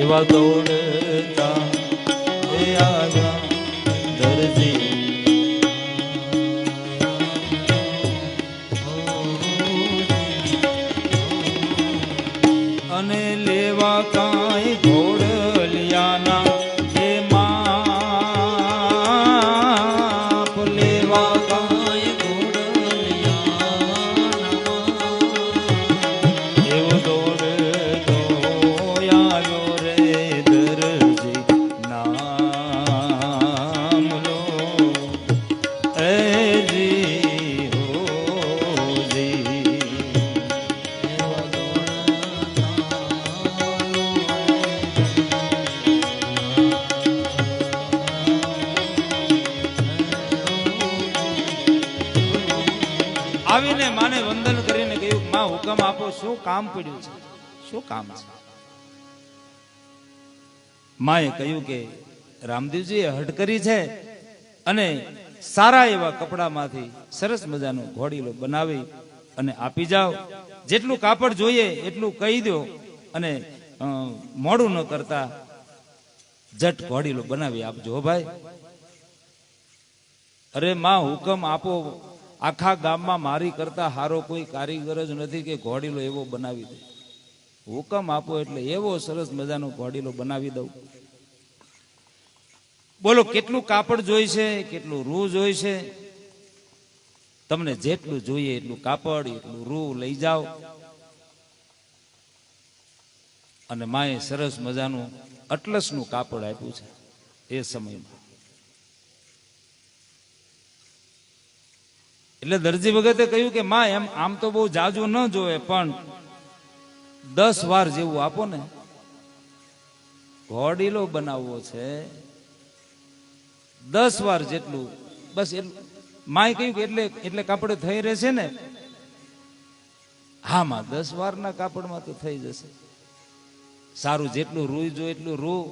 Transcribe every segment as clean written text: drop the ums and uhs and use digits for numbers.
એવા દોડતા એ આવ્યા દરજી અને લેવા કાંઈ ઘોડલિયાના એ માપ લેવા કાંઈ ઘોડલિયાના એવો દોડતો આવ્યો રે દરજી નામ લો એ જી હો જી આવીને માને વંદન કરીને કહ્યું માં હુકમ આપો શું કામ પડ્યું છે શું કામ છે માએ કહ્યું કે રામદેવજીએ હટ કરી છે અને સારા એવા કપડામાંથી સરસ મજાનો ઘોડીલો બનાવી અને આપી જાઓ જેટલું કાપડ જોઈએ એટલું કહી દો અને મોડું ન કરતા જટ ઘોડીલો બનાવી આપજો ભાઈ અરે માં હુકમ આપો આખા ગામમાં મારી કરતા હારો કોઈ કારીગર જ નથી કે ઘોડીલો એવો બનાવી દે હુકમ આપો એટલે એવો સરસ મજાનો ઘોડીલો બનાવી દઉં બોલો કેટલું કાપડ જોઈશે કેટલું રૂ જોઈશે તમને જેટલું જોઈએ એટલું કાપડ એટલું રૂ લઈ જાઓ અને માએ સરસ મજાનું અટલસનું કાપડ આપ્યું છે એ સમયમાં એટલે દરજી ભગતે કહ્યું કે માં એમ આમ તો બહુ જાજુ ન જોવે પણ 10 વાર જેવું આપો ને ઘોડીલો બનાવવો છે 10 વાર જેટલું બસ માએ કહ્યું કે એટલે કાપડ થઈ રહેશે ને હા માં 10 વારના કાપડમાં તો થઈ જશે સારું જેટલું રૂ જો એટલું રૂ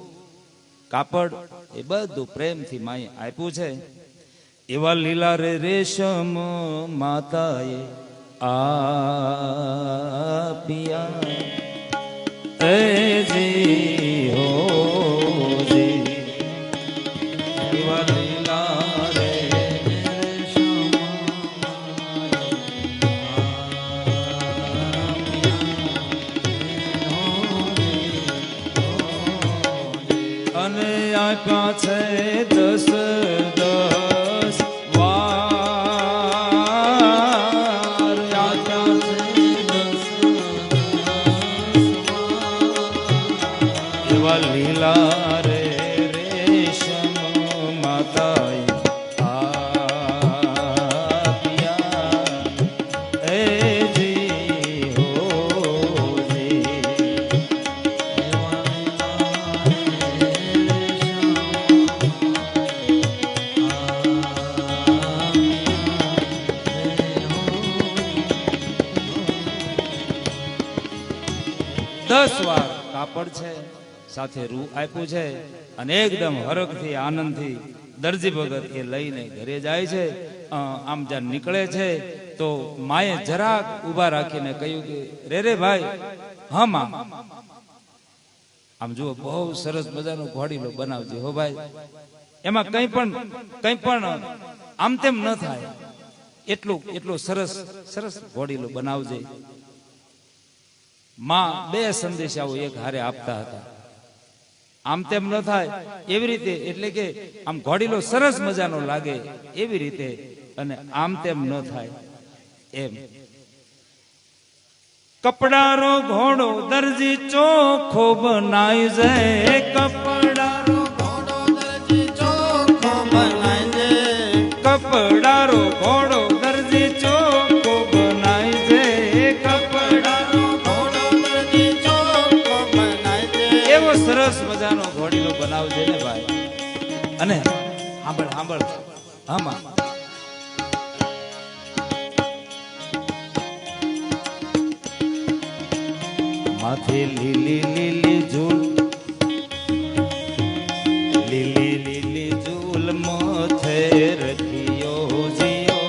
કાપડ એ બધું પ્રેમથી માએ આપ્યું છે એવા લીલા રે રેશમ માતાએ આપ્યા એ જી હો જી એવા લીલા રે રેશમ અને આપ્યા છે 10 લીલા રે રેશમ માતાએ આપ્યા એ જી હો જી 10 વાર કાપડ છે સાથે રૂ આપ્યું છે અને એકદમ હરખથી આનંદથી દરજી ભગત એ લઈને ઘરે જાય છે આમ જ્યાં નીકળે છે તો માએ જરાક ઊભા રાખીને કહ્યું કે રે ભાઈ હા માં આમ જુઓ બહુ સરસ મજાનો ઘોડીલો બનાવજે હો ભાઈ એમાં કંઈ પણ આમ તેમ ન થાય એટલો સરસ ઘોડીલો બનાવજે માં 2 સંદેશાઓ એક હારે આપતા હતા આમ તેમ ન થાય એવી રીતે એટલે કે આમ ઘોડીલો સરસ મજાનો લાગે એવી રીતે અને આમ તેમ ન થાય એમ કપડારો ઘોડો દરજી ચોખ્ખો બનાય જાય કપડારો ઘોડો દરજી ચોખ્ખો બનાય જાય કપડારો ઘોડો દરજી ચોખ્ખો બનાય જાય કપડારો ઘોડો દરજી ચોખ્ખો બનાય જાય એવો સરસ મજાનો ઘોડીલો બનાવજે ને ભાઈ અને સાંભળ આમાં માથે લીલી લીલી ઝૂલ લીલી લીલી ઝૂલ માથે રખિયો જીઓ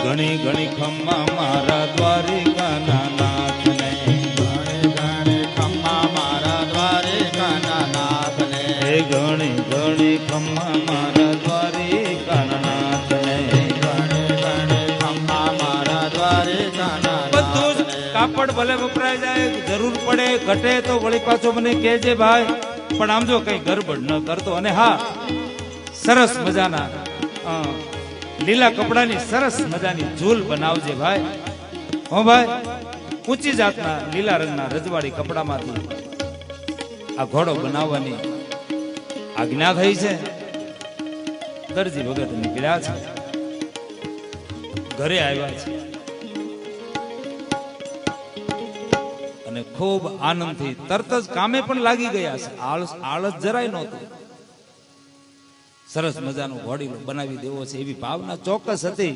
ઘણી ઘણી ખમ્મા મારા દ્વારિકાના નાથને ઘણે ઘણે ખમ્મા મારા દ્વારિકાના કાપડ ભલે વપરાય જાય, જરૂર પડે ઘટે તો વળી પાછો મને કહેજે ભાઈ, પણ આમ જો કઈ ગરબડ ન કરતો. અને હા, સરસ મજાના લીલા કપડાની સરસ મજાની ઝૂલ બનાવજે ભાઈ. હો ભાઈ, ઊંચી જાતના લીલા રંગના રજવાડી કપડામાંથી આ ઘોડો બનાવવાની આજ્ઞા થઈ છે. દરજી ભગત નીકળ્યા છે, ઘરે આવ્યા છે અને ખૂબ આનંદથી તરત જ કામે પણ લાગી ગયા છે. આળસ જરાય નહોતું. સરસ મજાનો ઘોડીલો બનાવી દેવો છે એવી ભાવના ચોક્કસ હતી.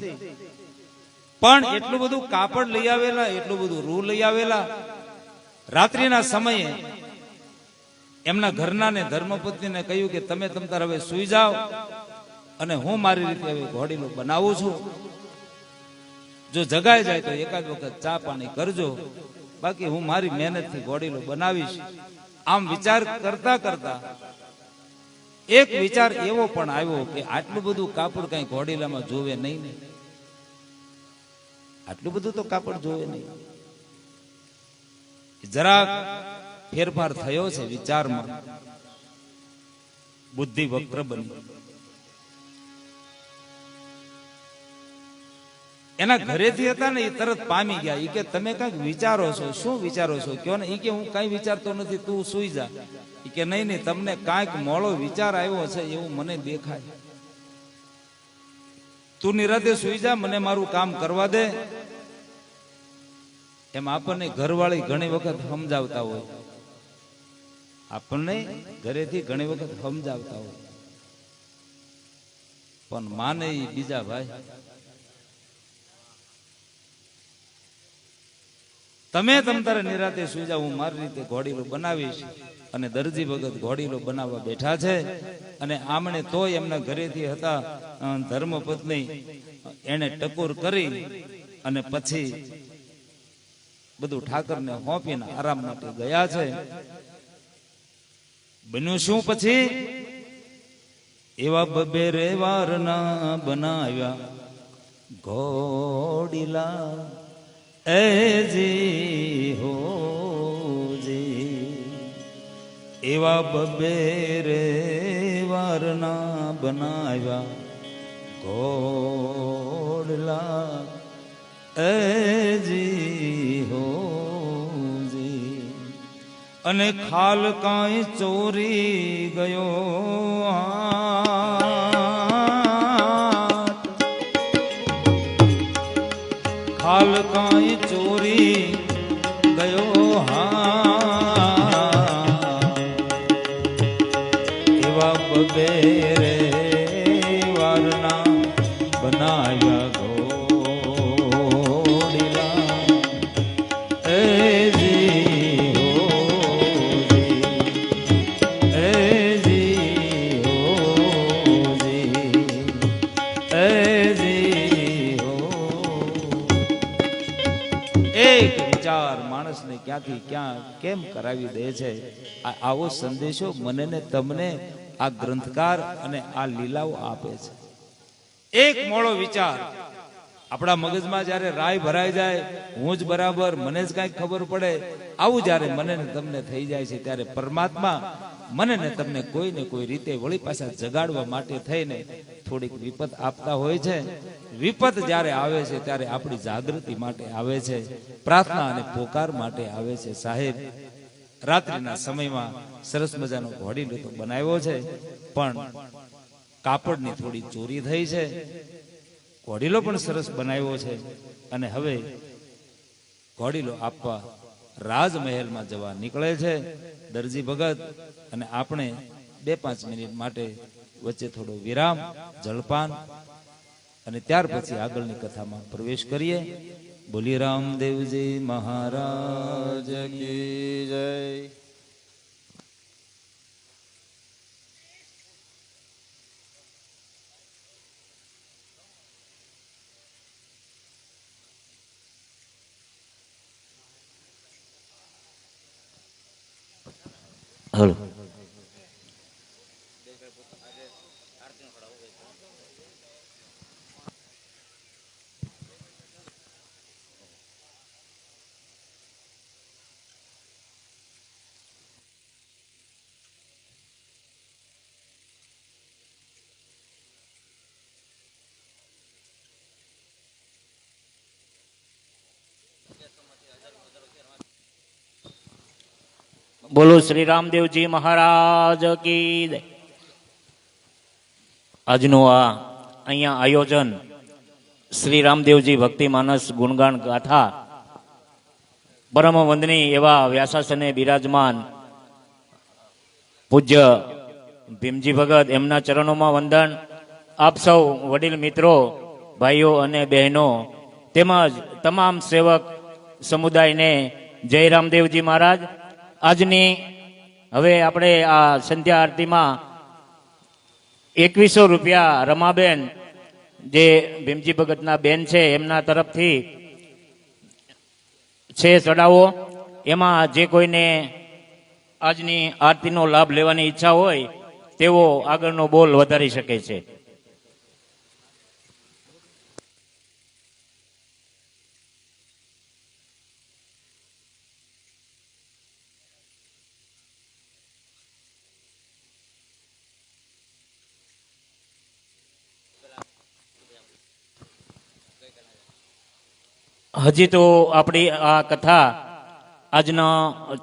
પણ એટલું બધું કાપડ લઈ આવેલા, એટલું બધું રૂ લઈ આવેલા. રાત્રિના સમયે એમના ઘરના ને ધર્મપત્નીને કહ્યું કે તમે તમતાર હવે સુઈ જાઓ અને હું મારી રીતે હવે ઘોડીલો બનાવું છું. જો જગાઈ જાય તો એકાદ વખત ચા પાણી કરજો, બાકી હું મારી મહેનતથી ઘોડીલો બનાવીશ. આમ વિચાર કરતા કરતા એક વિચાર એવો પણ આવ્યો કે આટલું બધું કાપડ કઈ ઘોડીલામાં જોવે નહીં ને, આટલું બધું તો કાપડ જોવે નહીં. જરાક ફેરફાર થયો છે વિચારમાં, બુદ્ધિ વક્ર બની. એના ઘરેથી હતા ને એ તરત પામી ગયા. એ કે તમે કઈક વિચારો છો, શું વિચારો છો કયો ને. એ કે હું કઈ વિચારતો નથી, તું સુઈ જા. એ કે નહીં નહીં, તમને કાંઈક મોળો વિચાર આવ્યો છે એવું મને દેખાય. તું નિરાતે સુઈ જા, મને મારું કામ કરવા દે. એમ આપણને ઘરવાળી ઘણી વખત સમજાવતા હોય, આપણને ઘરેથી ઘણી વખત સમજાવતા હોય, પણ માને એ બીજા ભાઈ. તમે તમતારે નિરાતે સુઈ જાઓ, હું મારી રીતે ઘોડીલો બનાવીશ. અને દરજી ભગત ઘોડીલો બનાવવા બેઠા છે. અને આમણે તોય એમના ઘરેથી હતા ધર્મપત્ની, એને ટકોર કરી અને પછી બધું ઠાકરને હોંપીને આરામ માટે ગયા છે. બન્યું શું પછી? એવા બબે રે વારના બનાવ્યા ઘોડીલા એજી હો જી. એવા બબે રે વારના બનાવ્યા ઘોડલા એજી હો જી. અને ખાલ કાંઈ ચોરી ગયો, ખાલ કાંઈ ચોરી ગયો હા. એવા બબે રે વારના બનાવ્યા ઘોડીલા એજી હો જી, એજી હો જી, એજી હો. એક વિચાર માણસને ક્યાંથી ક્યાં કેમ કરાવી દે છે. આવો સંદેશો મને ને તમને આ ગ્રંથકાર અને આ લીલાઓ આપે છે. એક મોળો વિચાર આપણા મગજમાં જ્યારે રાય ભરાઈ જાય, હું જ બરાબર, મને જ કઈ ખબર પડે, આવું જ્યારે મને ને તમને થઈ જાય છે, ત્યારે પરમાત્મા મને ને તમને કોઈ ને કોઈ રીતે વળી પાછા જગાડવા માટે થઈને થોડીક વિપત આપતા હોય છે. વિપત જ્યારે આવે છે ત્યારે આપણી જાગૃતિ માટે આવે છે, પ્રાર્થના અને પોકાર માટે આવે છે. સાહેબ, રાત્રિના સમયમાં સરસ મજાનો ઘોડીલો તો બનાવ્યો છે, પણ કાપડની થોડી ચોરી થઈ છે. ઘોડીલો પણ સરસ બનાવ્યો છે અને હવે ઘોડીલો આપવા રાજમહેલમાં જવા નીકળે છે દરજી ભગત. અને આપણે 2-5 મિનિટ માટે વચ્ચે થોડો વિરામ, જળપાન અને ત્યાર પછી આગળની કથામાં પ્રવેશ કરીએ. બોલી રામદેવજી મહારાજ કી જય. હલો. બોલો શ્રી રામદેવજી મહારાજ કી જય. આજનું આ અહીંયા આયોજન શ્રી રામદેવજી ભક્તિ માનસ ગુણગાન ગાથા પરમ વંદની એવા વ્યાસાસને બિરાજમાન પૂજ્ય ભીમજી ભગત એમના ચરણોમાં વંદન. આપ સૌ વડીલ મિત્રો, ભાઈઓ અને બહેનો તેમજ તમામ સેવક સમુદાયને જય રામદેવજી મહારાજ. આજની હવે આપણે આ સંધ્યા આરતીમાં 2100 રૂપિયા રમાબેન જે ભીમજી ભગતના બેન છે એમના તરફથી છે ચડાવો. એમાં જે કોઈને આજની આરતીનો લાભ લેવાની ઈચ્છા હોય તેઓ આગળનો બોલ વધારી શકે છે. હજી તો આપણી આ કથા આજનો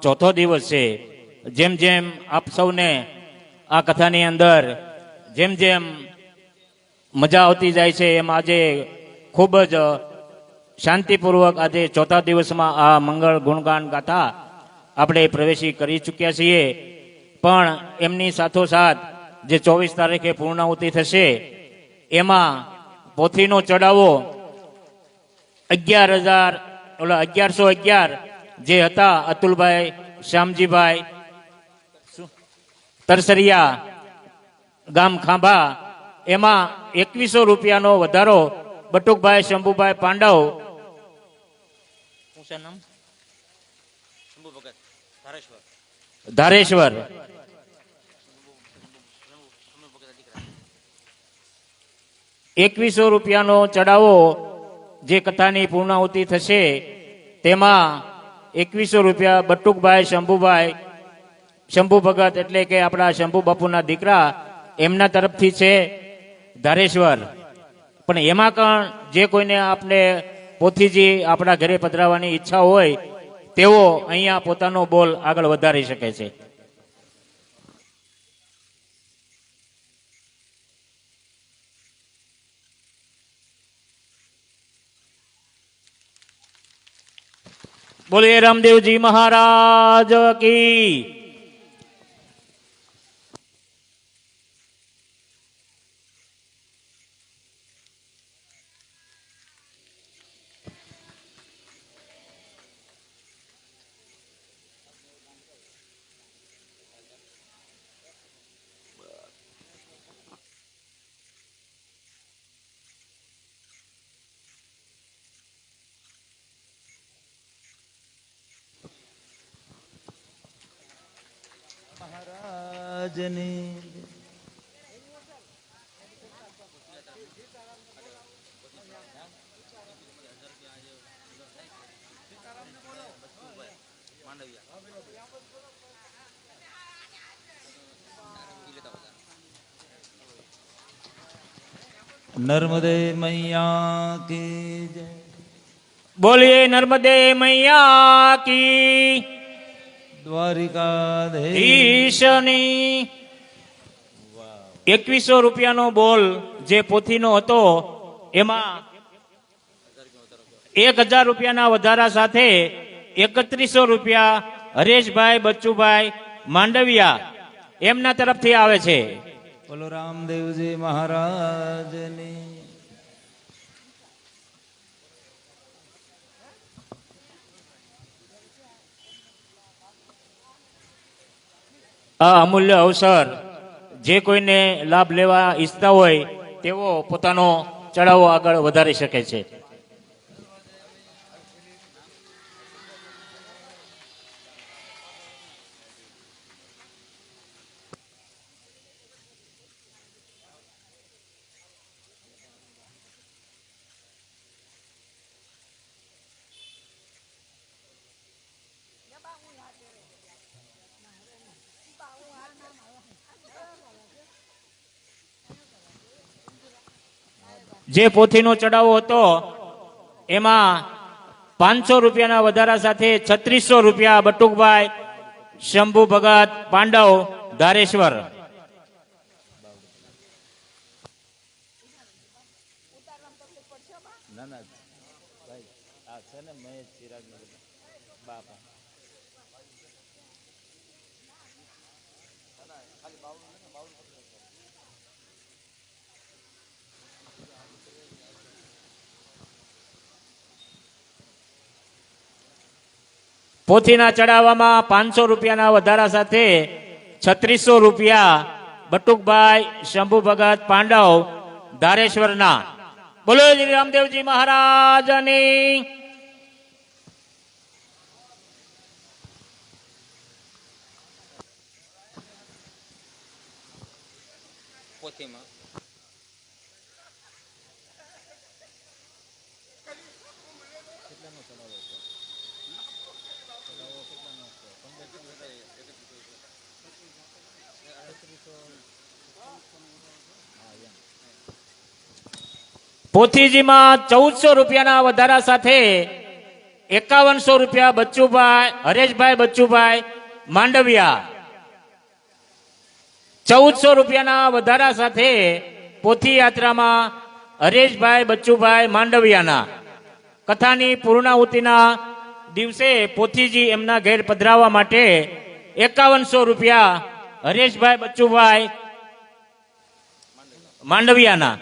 ચોથો દિવસ છે. જેમ જેમ આપ સૌને આ કથાની અંદર જેમ જેમ મજા આવતી જાય છે એમ આજે ખૂબ જ શાંતિપૂર્વક આજે ચોથા દિવસમાં આ મંગળ ગુણગાન ગાથા આપણે પ્રવેશી કરી ચૂક્યા છીએ. પણ એમની સાથોસાથ જે 24 તારીખે પૂર્ણાહુતિ થશે એમાં પોથીનો ચડાવો 11,11 જે હતા અતુલભાઈ શ્યામજીભાઈ તરસરિયા ગામ ખાંભા, એમાં 2100 રૂપિયાનો વધારો બટુકભાઈ શંભુભાઈ પાંડવ ધારેશ્વર 2100 રૂપિયાનો ચડાવો જે કથાની પૂર્ણાહુતિ થશે તેમાં 2100 રૂપિયા બટુકભાઈ શંભુ ભગત એટલે કે આપણા શંભુ બાપુના દીકરા એમના તરફથી છે ધારેશ્વર. પણ એમાં પણ જે કોઈને આપણે પોથીજી આપણા ઘરે પધરાવવાની ઈચ્છા હોય તેઓ અહીંયા પોતાનો બોલ આગળ વધારી શકે છે. બોલીએ રામદેવજી મહારાજ કી. મહારાજની નર્મદે મૈયા કી જય. બોલીએ નર્મદે મૈયા કી. દ્વારિકાધીશની 2100 રૂપિયાનો બોલ જે પોથીનો હતો એમાં 1000 રૂપિયાના વધારા સાથે 3100 રૂપિયા હરેશભાઈ બચ્ચુભાઈ માંડવિયા એમના તરફથી આવે છે. બોલો રામદેવજી મહારાજની. આ અમૂલ્ય અવસર જે કોઈને લાભ લેવા ઈચ્છતા હોય તેઓ પોતાનો ચડાવો આગળ વધારી શકે છે. જે પોથીનો ચડાવો હતો એમાં 500 રૂપિયાના વધારા સાથે 3600 રૂપિયા બટુકભાઈ શંભુ ભગત પાંડવ ધારેશ્વર. ના ના ભાઈ આ છે ને મહેશ ચિરાગ બાપા પોથીના ચડાવવામાં 500 રૂપિયાના વધારા સાથે 3600 રૂપિયા બટુકભાઈ શંભુ ભગત પાંડવ ધારેશ્વરના. બોલો શ્રી રામદેવજી મહારાજની. પોથીજીમાં 1400 રૂપિયાના વધારા સાથે 5100 રૂપિયા બચ્ચુભાઈ હરેશભાઈ બચ્ચુભાઈ માંડવિયા. 1400 રૂપિયાના વધારા સાથે પોથી યાત્રામાં હરેશભાઈ બચ્ચુભાઈ માંડવિયાના. કથાની પૂર્ણાહુતિના દિવસે પોથીજી એમના ઘેર પધરાવવા માટે 5100 રૂપિયા હરેશભાઈ બચ્ચુભાઈ માંડવિયાના.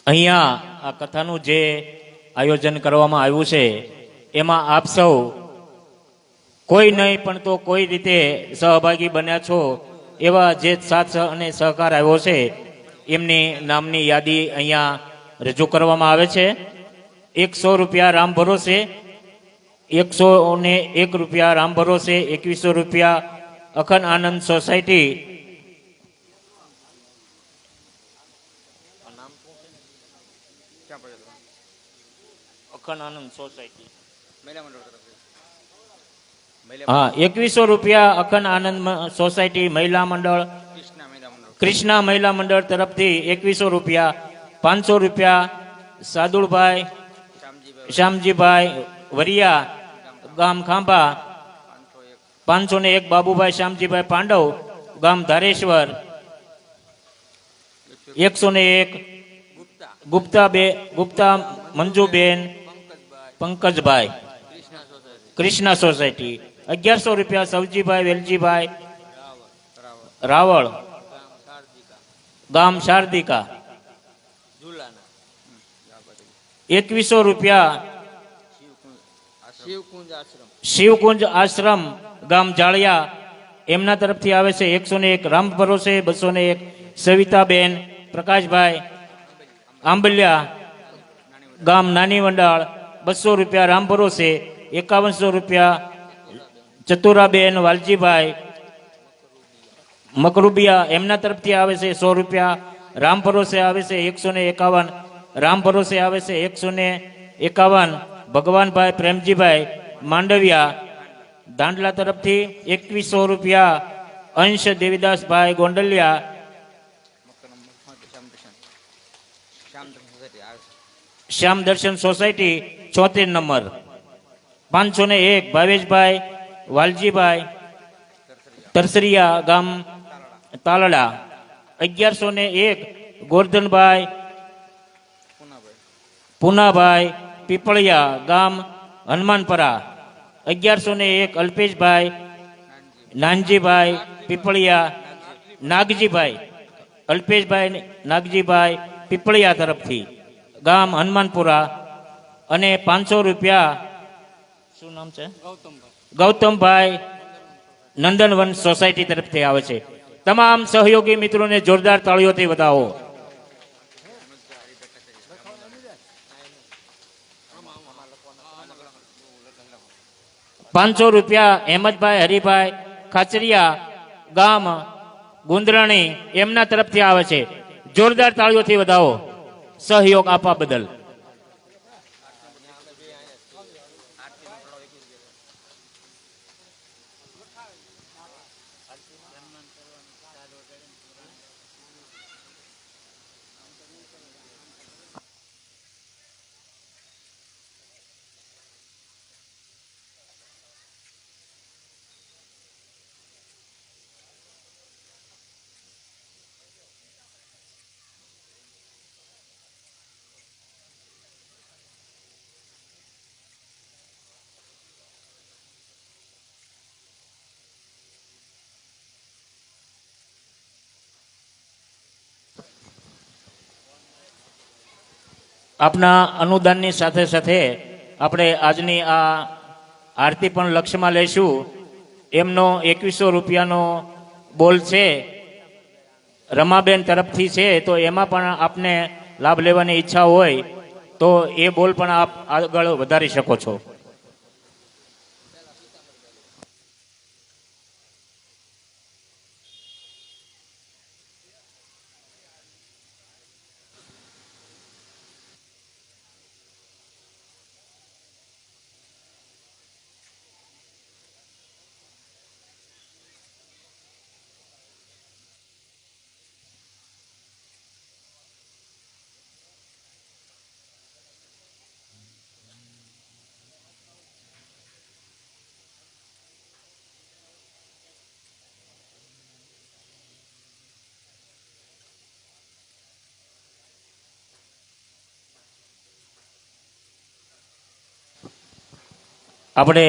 અહીંયા આ કથાનું જે આયોજન કરવામાં આવ્યું છે એમાં આપ સૌ કોઈ નહીં પણ તો કોઈ રીતે સહભાગી બન્યા છો એવા જે સાથ અને સહકાર આવ્યો છે એમની નામની યાદી અહીંયા રજૂ કરવામાં આવે છે. 100 રૂપિયા રામ ભરોસે, 101 રૂપિયા રામ ભરોસે, 2100 રૂપિયા અખંડ આનંદ સોસાયટી, અખંડ આનંદ સોસાયટી હા 2100 રૂપિયા અખંડ આનંદ સોસાયટી મહિલા મંડળ કૃષ્ણા મહિલા મંડળ તરફથી 2100 રૂપિયા. 500 રૂપિયા સાદુળભાઈ શ્યામજીભાઈ વરિયા ગામ ખાંભા. 501 બાબુભાઈ શ્યામજીભાઈ પાંડવ ગામ ધારેશ્વર. 101 ગુપ્તા મંજુબેન પંકજભાઈ કૃષ્ણા સોસાયટી. 1100 રૂપિયા સવજીભાઈ વેલજીભાઈ રાવળ ગામ શારદિકા. 2100 રૂપિયા શિવકુંજ આશ્રમ ગામ જાળિયા એમના તરફથી આવે છે. 101 રામ ભરોસે, 201 સવિતાબેન પ્રકાશભાઈ આંબલિયા ગામ નાની વંડાળ. 200 રૂપિયા રામ ભરોસે, 5100 રૂપિયા ચતુરાબેન વાલજીભાઈ મકરુબિયા એમના તરફથી આવે છે. 100 રૂપિયા રામ ભરોસે આવે છે. 151 રામ ભરોસે આવે છે. 151 ભગવાનભાઈ પ્રેમજીભાઈ માંડવિયા દાંડલા તરફથી. 2100 રૂપિયા અંશ દેવીદાસભાઈ ગોંડલિયા શ્યામ દર્શન સોસાયટી 74 નંબર. 501 ભાવેશભાઈ વાલજીભાઈ તરસરિયા ગામ તાલડા. 1101 ગોરધનભાઈ પૂનાભાઈ પીપળિયા ગામ હનુમાનપરા. 1101 અલ્પેશભાઈ નાનજીભાઈ પીપળિયા નાગજીભાઈ અલ્પેશભાઈ નાગજીભાઈ પીપળિયા તરફથી ગામ હનુમાનપુરા. અને 500 રૂપિયા શું નામ છે ગૌતમભાઈ નંદનવન સોસાયટી તરફથી આવે છે. તમામ સહયોગી મિત્રોને જોરદાર તાળીઓથી વધાવો. ₹500 હેમંતભાઈ હરિભાઈ ખાચરિયા ગામ ગુંદરાણી એમના તરફથી આવે છે. જોરદાર તાળીઓથી વધાવો સહયોગ આપવા બદલ. આપના અનુદાનની સાથે સાથે આપણે આજની આ આરતી પણ લક્ષ્યમાં લઈશું. એમનો 2100 રૂપિયાનો બોલ છે, રમાબેન તરફથી છે, તો એમાં પણ આપને લાભ લેવાની ઈચ્છા હોય તો એ બોલ પણ આપ આગળ વધારી શકો છો. આપણે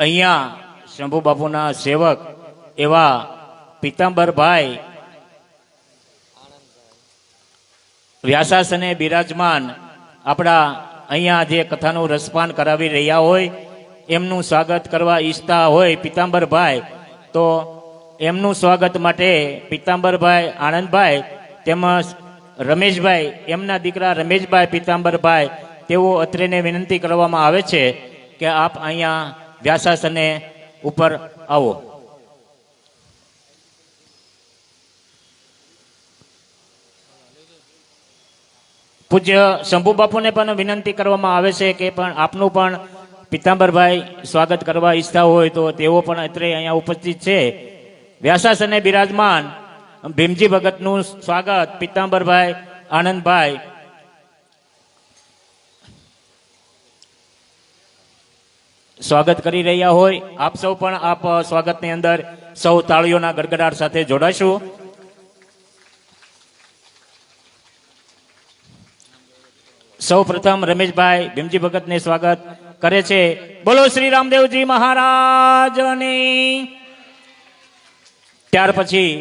અહીંયા શંભુ બાપુના સેવક એવા પિતાંબરભાઈ વ્યાસાસને બિરાજમાન આપણા અહીંયા જે કથાનું રસપાન કરાવી રહ્યા હોય એમનું સ્વાગત કરવા ઈચ્છતા હોય પિતાંબરભાઈ, તો એમનું સ્વાગત માટે પિતાંબરભાઈ આનંદભાઈ તેમજ રમેશભાઈ, એમના દીકરા રમેશભાઈ પિતાંબરભાઈ, તેઓ અત્રેને વિનંતી કરવામાં આવે છે કે આપ અહીંયા વ્યાસાસને ઉપર આવો. પૂજ્ય શંભુ બાપુને પણ વિનંતી કરવામાં આવે છે કે પણ આપનું પણ પિતાંબરભાઈ સ્વાગત કરવા ઈચ્છતા હોય તો તેઓ પણ અત્રે અહીંયા ઉપસ્થિત છે. વ્યાસાસને બિરાજમાન ભીમજી ભગતનું સ્વાગત પિતાંબરભાઈ આનંદભાઈ સ્વાગત કરી રહ્યા હોય. આપ સૌ પણ આપ સ્વાગતની અંદર સૌ તાળીઓના ગડગડાટ સાથે જોડાશું. સૌ પ્રથમ રમેશભાઈ ભીમજી ભગતને સ્વાગત કરે છે. બોલો શ્રી રામદેવજી મહારાજની. ત્યાર પછી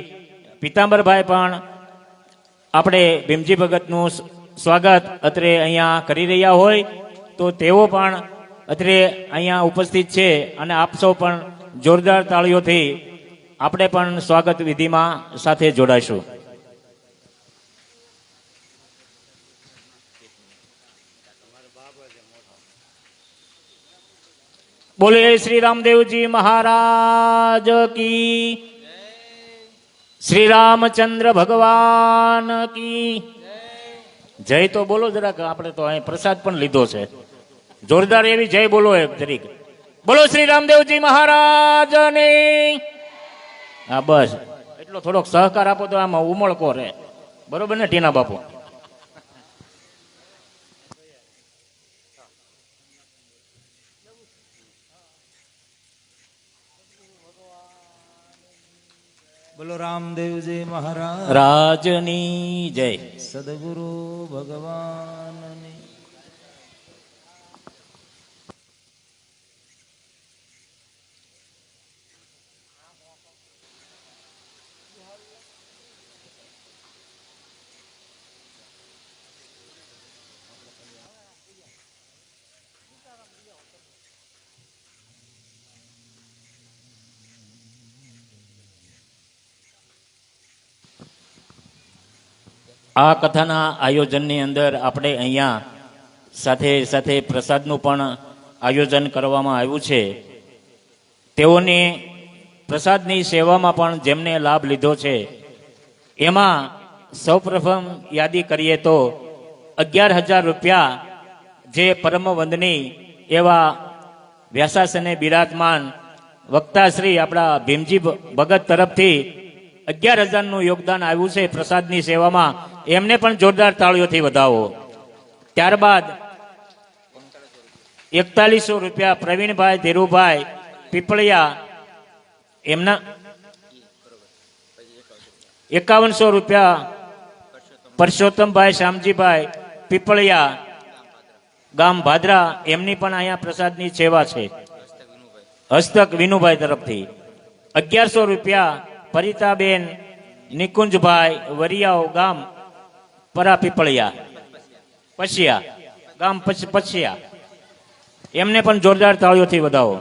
પિતાંબરભાઈ પણ આપણે ભીમજી ભગતનું સ્વાગત અત્રે અહીંયા કરી રહ્યા હોય તો તેઓ પણ અત્રે અહીંયા ઉપસ્થિત છે અને આપ સૌ પણ જોરદાર તાળીઓથી આપણે પણ સ્વાગત વિધિમાં સાથે જોડાશું. બોલે શ્રી રામદેવજી મહારાજ કી, શ્રી રામચંદ્ર ભગવાન કી જય. તો બોલો જરાક, આપણે તો અહીં પ્રસાદ પણ લીધો છે. જોરદાર એવી જય બોલો એક જરીક. બોલો શ્રી રામદેવજી મહારાજની. હા બસ એટલો થોડોક સહકાર આપો તો આમાં ઉમળકો રહે. બરોબર ને ટીના બાપુ? બોલો રામદેવજી મહારાજ રાજની જય. સદગુરુ ભગવાનની. આ કથાના આયોજનની અંદર આપણે અહીંયા સાથે સાથે પ્રસાદનું પણ આયોજન કરવામાં આવ્યું છે. તેઓને પ્રસાદની સેવામાં પણ જેમને લાભ લીધો છે એમાં સૌપ્રથમ યાદી કરીએ તો 11,000 રૂપિયા જે પરમ વંદની એવા વ્યાસાસને બિરાજમાન વક્તાશ્રી આપણા ભીમજી ભગત તરફથી 11,000નું યોગદાન આવ્યું છે પ્રસાદની સેવામાં. એમને પણ જોરદાર તાળીઓથી વધાવો. ત્યારબાદ 4100 રૂપિયા પ્રવીણભાઈ ધીરુભાઈ પીપળિયા, એમના 5100 રૂપિયા પરસોત્તમભાઈ શ્યામજીભાઈ પીપળિયા ગામ ભાદરા, એમની પણ અહીંયા પ્રસાદની સેવા છે. હસ્તક વિનુભાઈ તરફથી 1100 રૂપિયા પરિતાબેન નિકુંજભાઈ વરિયાઓ ગામ પરા પીપળિયા પછિયા ગામ પછિયા, એમને પણ જોરદાર તાળીઓથી વધાવો.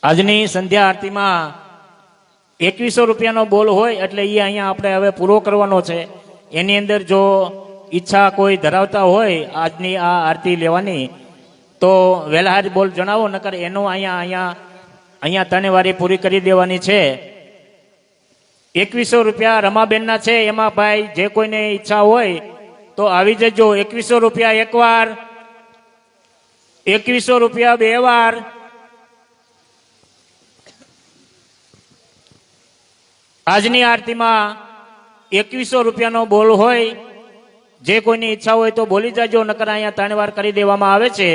આજની સંધ્યા આરતીમાં 2100 રૂપિયાનો બોલ હોય એટલે એ અહીંયા આપણે હવે પૂરો કરવાનો છે. એની અંદર જો ઈચ્છા કોઈ ધરાવતા હોય આજની આ આરતી લેવાની તો વહેલા બોલ જણાવો, નકર એનો અહીંયા 3 વારી પૂરી કરી દેવાની છે. 2100 રૂપિયા રમાબેનના છે. એમાં ભાઈ જે કોઈને ઈચ્છા હોય તો આવી જજો. 2100 રૂપિયા એક વાર, 2100 રૂપિયા 2 વાર, આજની આરતીમાં 2100 રૂપિયાનો બોલ હોય. જે કોઈની ઈચ્છા હોય તો બોલી જાજો, નકર અહીંયા 3 વાર કરી દેવામાં આવે છે.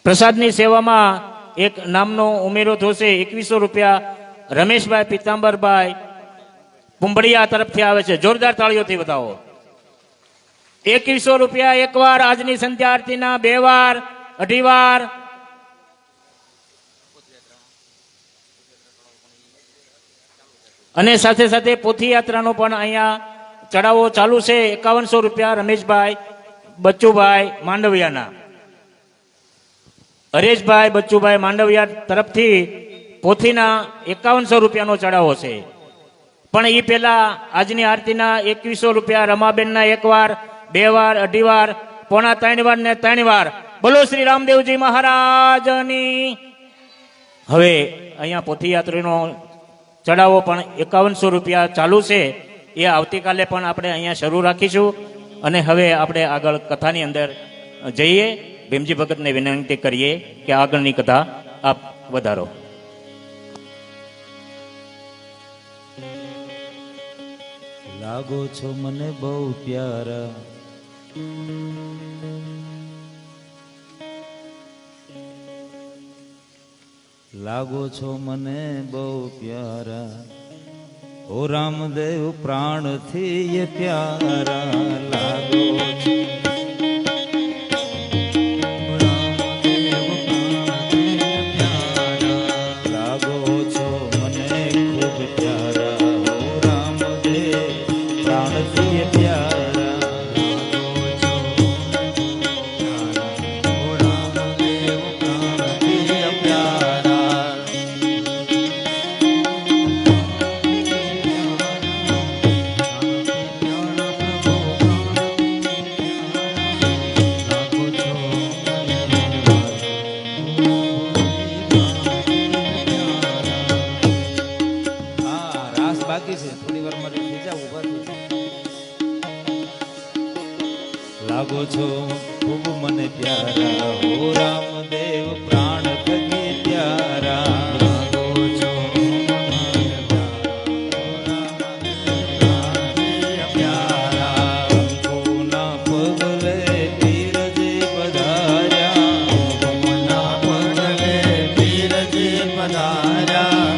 પ્રસાદની સેવામાં એક નામનો ઉમેરો થશે. 2100 રૂપિયા રમેશભાઈ પિતાંબરભાઈ પુંબડિયા તરફથી આવે છે. જોરદાર તાળીઓથી બતાવો. 2100 રૂપિયા એક વાર, આજની સંધ્યા આરતીના 2 વાર, 2.5 વાર, અને સાથે સાથે પોથી યાત્રાનો પણ અહીંયા ચડાવો ચાલુ છે. 5100 રૂપિયા રમેશભાઈ બચ્ચુભાઈ માંડવિયાના, હરેશભાઈ બચ્ચુભાઈ માંડવિયા તરફથી પોથીના 5100 રૂપિયાનો ચડાવો છે. પણ એ પહેલા આજની આરતીના 2100 રૂપિયા રમાબેનના 1 વાર, 2 વાર, 2.5 વાર, પોણા 3 વાર ને 3 વાર. બોલો શ્રી રામદેવજી મહારાજની. હવે અહીંયા પોથી યાત્રીનો ચડાવો પણ 5100 રૂપિયા ચાલુ છે. એ આવતીકાલે પણ આપણે અહીંયા શરૂ રાખીશું. અને હવે આપણે આગળ કથાની અંદર જઈએ. ભીમજી ભગતને વિનંતી કરીએ કે આગળની કથા આપ વધારો. લાગો છો મને બહુ પ્યારા, લાગો છો મને બહુ પ્યારા, ઓ રામદેવ પ્રાણથી એ પ્યારા. લાગો છો લાગો છો ખૂબ મને પ્યારા, ઓ રામદેવ પ્રાણ થકી પ્યારા. લાગો છો પ્યારા, અંકોના પગલે પીરજે પધાર્યા, અંકોના પગલે પીરજે પધાર્યા. પધાર્યા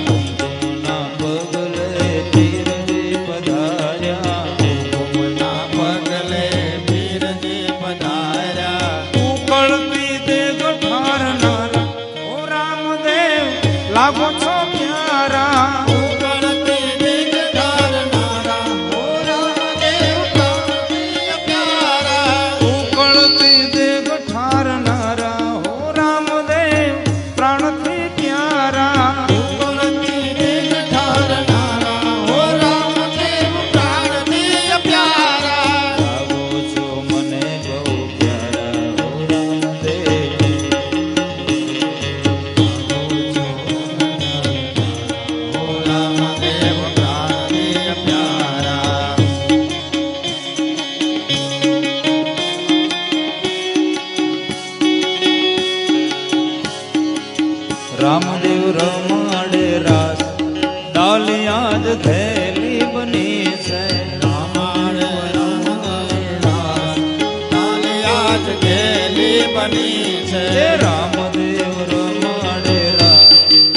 ના પગલે પીરજી પધાર્યા હુકુમના પગલે પીરજી પધાર્યા ઉકળતી દેગ ઠારનારા ઓ રામદેવ લાગો છો પ્યારા ઉકળતી દિગ ધારનારા હો રામદેવ પ્રાણથી પ્યારા ઉકળતી દેગ ઠારનારા ઓ રામદેવ પ્રાણથી પ્યારા ઉકળતી દિગ ધારનારા હો રામદેવ પ્રાણથી પ્યારા લાગો છો મને બહુ પ્યારા ઓ રામદેવ હો રામદેવ પ્રાણથી પ્યારા રામદેવ રમાડે રાસ ડાલિયા જ થેલી બની છે રામાણ રાસ ડાલિયા જ ગેલી બની છે હે રામદેવ રમાડે રાસ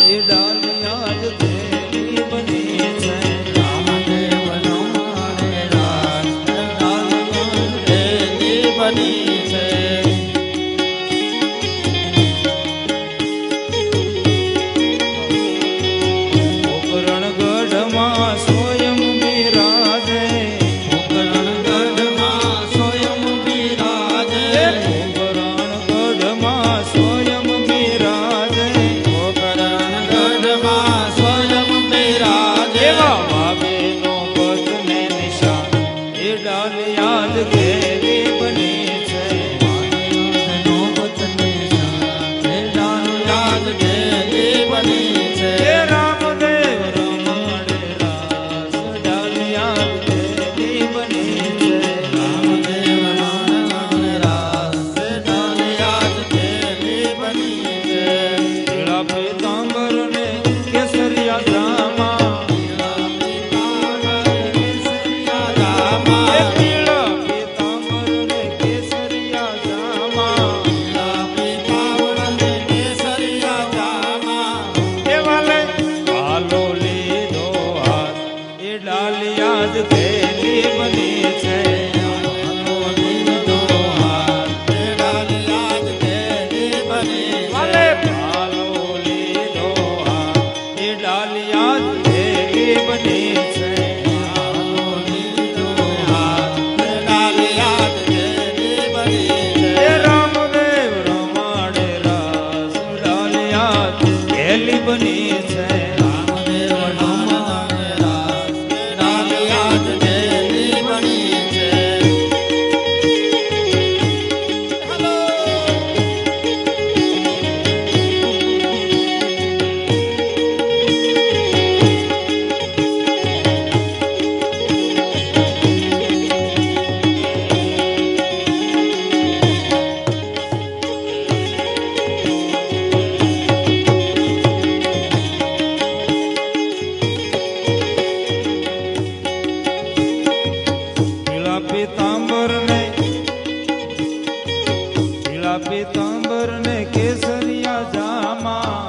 એ ડાલિયા જ થેલી બની છે રામદેવ રમાડે રાસ ડાલિયા જ ગેલી બની છે પોકરણગઢમાં સ્વયં બિરાજે પોકરણગઢમાં સ્વયં બિરાજે પોકરણગઢમાં સ્વયં બિરાજે પોકરણગઢમાં સ્વયં બિરાજે એવા ભાવેનો પદને નિશાન એ ડાલિયા જ ઘેરી બની છે ડાલિયા જ ગેલી બની છે હે રામદેવ રમાડે રાસ ડાલિયા જ ઘેરી બની છે રામદેવ રમાડે રાસ ડાલિયા જ ગેલી બની છે પીળા પીતાંબર ને કેસરિયા જામા એ પીળા પીતાંબર ને કેસરિયા જામા એ વાલે હાલો લીધો હાથ એ ડાલિયા જ થેલી બની છે વાલે હાલો લીધો હાથ એ ડાલિયા જ થેલી બની છે હે રામદેવ રમાડે રાસ ડાલિયા જ થેલી બની છે પીળા પીતાંબર ને કેસરિયા જામા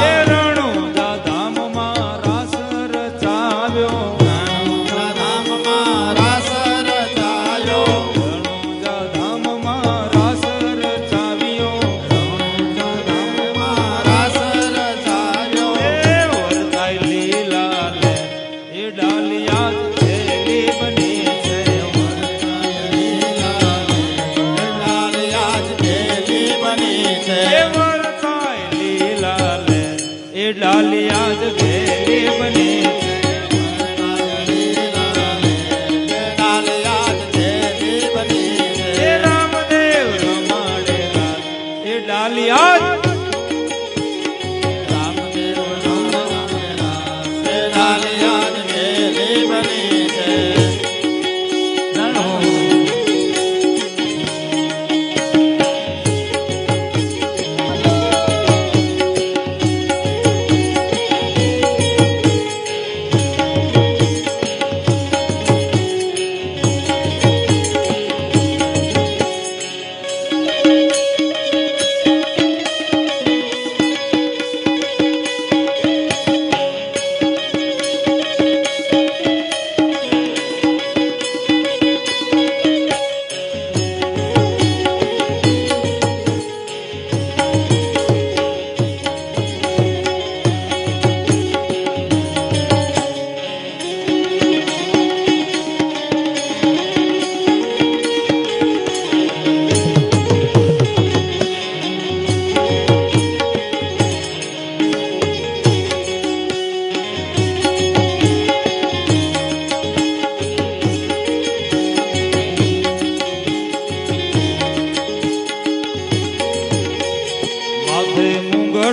એ રણુજા ધામમાં રાસ રચાવ્યો રણુજા ધામમાં રાસ રચાવ્યો એ વરતાઈ લીલા લે એ ડાલિયા જ થેલી બની છે એ વરતાઈ લીલા લે એ ડાલિયા જ થેલી બની છે એ રામદેવ રમાડે રાસ એ ડાલિયા જ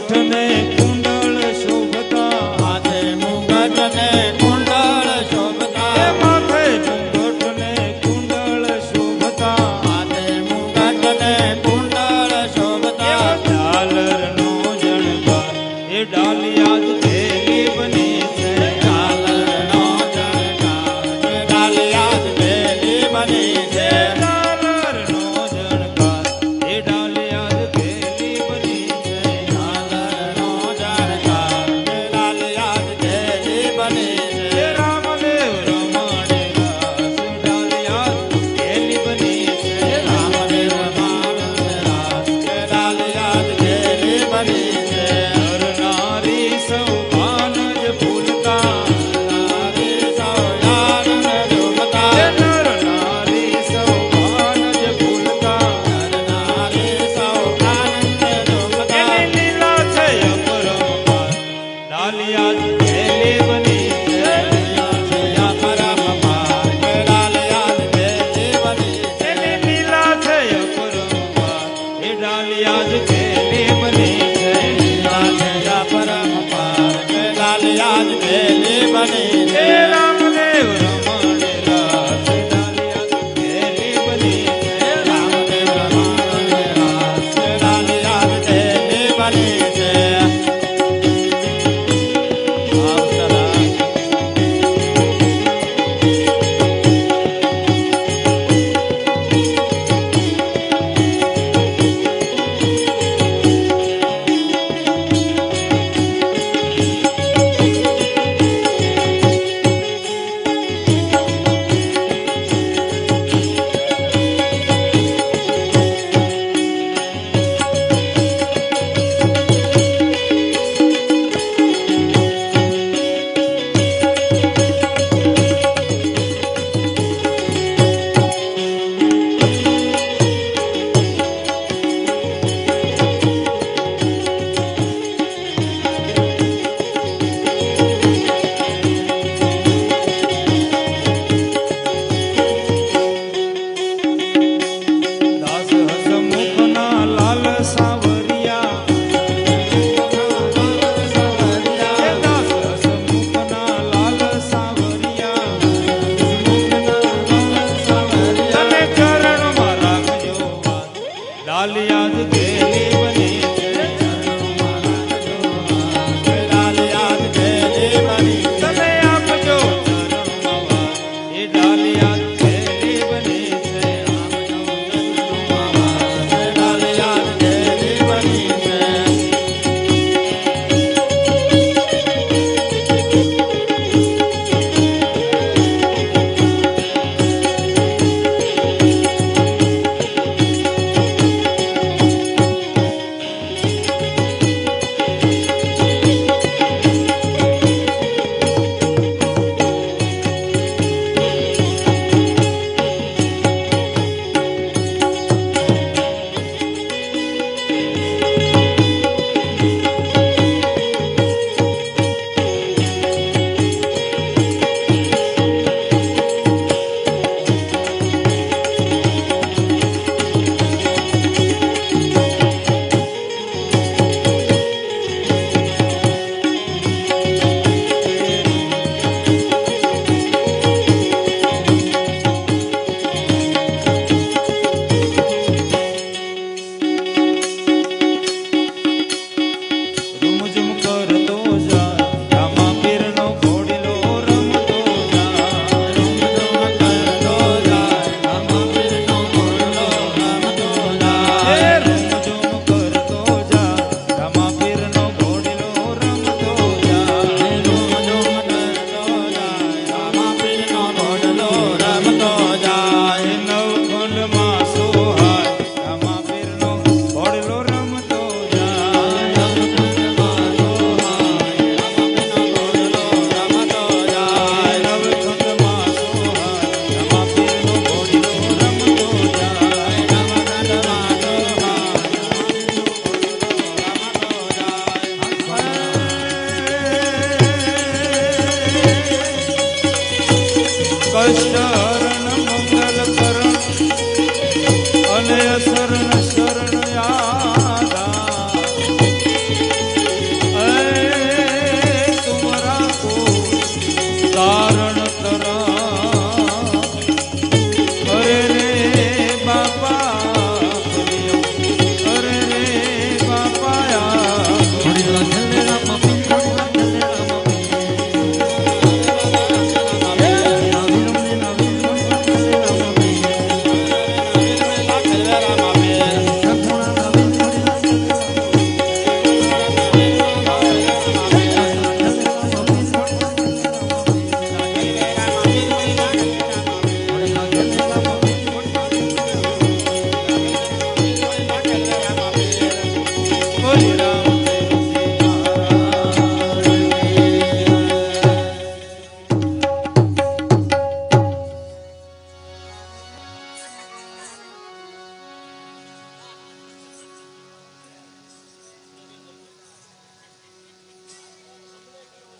મુગટ ને કુંડળ શોભતા માથે મુગટ ને કુંડળ શોભતા એ માથે મુગટ ને કુંડળ શોભતા માથે મુગટ ને કુંડળ શોભતા ઝાલર નો જણકાર એ ડાલિયા જ થેલી બની છે ઝાલરનો જણકાર ડાલિયા જ થેલી બની છે ઝાલર નો જણકાર એ ડાલિયા જ થેલી બની છે ઝાલરનો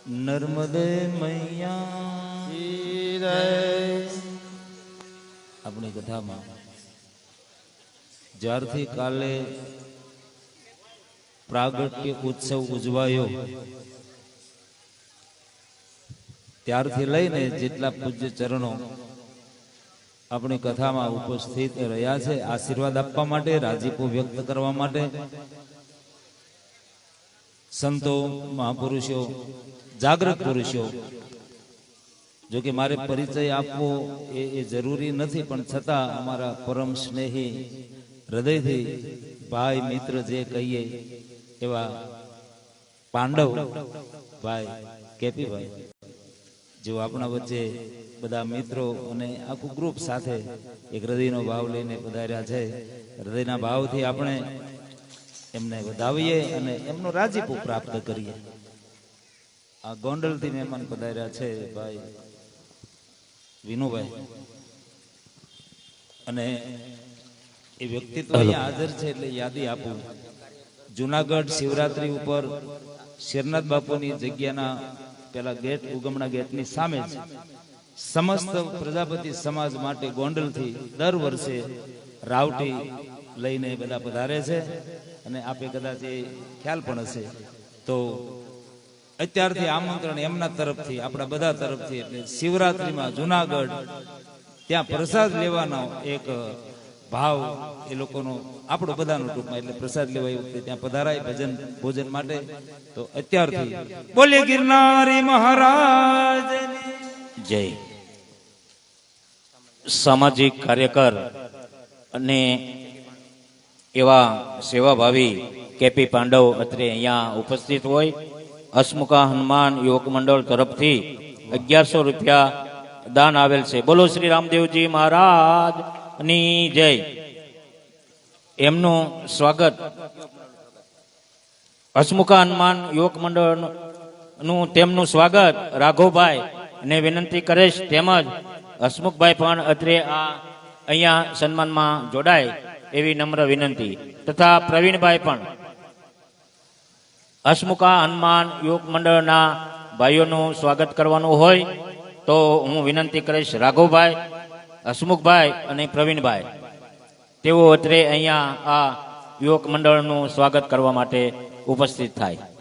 નર્મદે મૈયા હીરે આપણી કથામાં જ્યારથી કાલે પ્રાગટ્ય ઉત્સવ ઉજવાયો ત્યારથી લઈને જેટલા પૂજ્ય ચરણો આપણી કથામાં ઉપસ્થિત રહ્યા છે આશીર્વાદ આપવા માટે, રાજીપો વ્યક્ત કરવા માટે, સંતો, મહાપુરુષો, જાગૃત પુરુષો, જો કે મારે પરિચય આપવો એ જરૂરી નથી, પણ છતાં અમારા પરમ સ્નેહી હૃદયથી ભાઈ મિત્ર જે કહીએ એવા પાંડવ ભાઈ કેપીભાઈ જેઓ આપણા વચ્ચે બધા મિત્રો અને આખું ગ્રુપ સાથે એક હૃદયનો ભાવ લઈને પધાર્યા છે. હૃદયના ભાવથી આપણે એમને વધાવીએ અને એમનો રાજીપો પ્રાપ્ત કરીએ. આ ગોંડલથી મહેમાન પધાર્યા છે ભાઈ વિનુભાઈ, અને એ વ્યક્તિત્વ અહીંયા હાજર છે એટલે યાદી આપું. જુનાગઢ શિવરાત્રી ઉપર શેરનાથ બાપુની જગ્યાના પેલા ગેટ, ઉગમણા ગેટની સામે જ સમસ્ત પ્રજાપતિ સમાજ માટે ગોંડલથી દર વર્ષે રાવટી લઈને બધા પધારે છે, અને આપે કદાચ એ ખ્યાલ પણ હશે. તો અત્યારથી આમંત્રણ એમના તરફથી, આપણા બધા તરફથી, એટલે શિવરાત્રીમાં જુનાગઢ ત્યાં પ્રસાદ લેવાનો એક ભાવ એ લોકોનો, આપણો બધાનો ટૂંકમાં, એટલે પ્રસાદ લેવા એ વખતે ત્યાં પધારાય ભજન ભોજન માટે. તો અત્યારથી બોલે ગિરનારી મહારાજ જય. સામાજિક કાર્યકર અને એવા સેવાભાવી કેપી પાંડવ અત્રે અહીંયા ઉપસ્થિત હોય. હસમુખા હનુમાન યુવક મંડળ તરફથી 1100 રૂપિયા દાન આવેલ છે. બોલો શ્રી રામદેવજી મહારાજ ની જય. એમનું સ્વાગત હસમુખા હનુમાન યુવક મંડળ નું તેમનું સ્વાગત રાઘવભાઈ ને વિનંતી કરીશ, તેમજ હસમુખભાઈ પણ અત્રે આ અહીંયા સન્માનમાં જોડાય એવી નમ્ર વિનંતી, તથા પ્રવીણભાઈ પણ હસમુખા હનુમાન યુવક મંડળના ભાઈઓનું સ્વાગત કરવાનું હોય તો હું વિનંતી કરીશ રાઘવભાઈ, હસમુખભાઈ અને પ્રવીણભાઈ, તેઓ અત્રે અહીંયા આ યુવક મંડળનું સ્વાગત કરવા માટે ઉપસ્થિત થાય.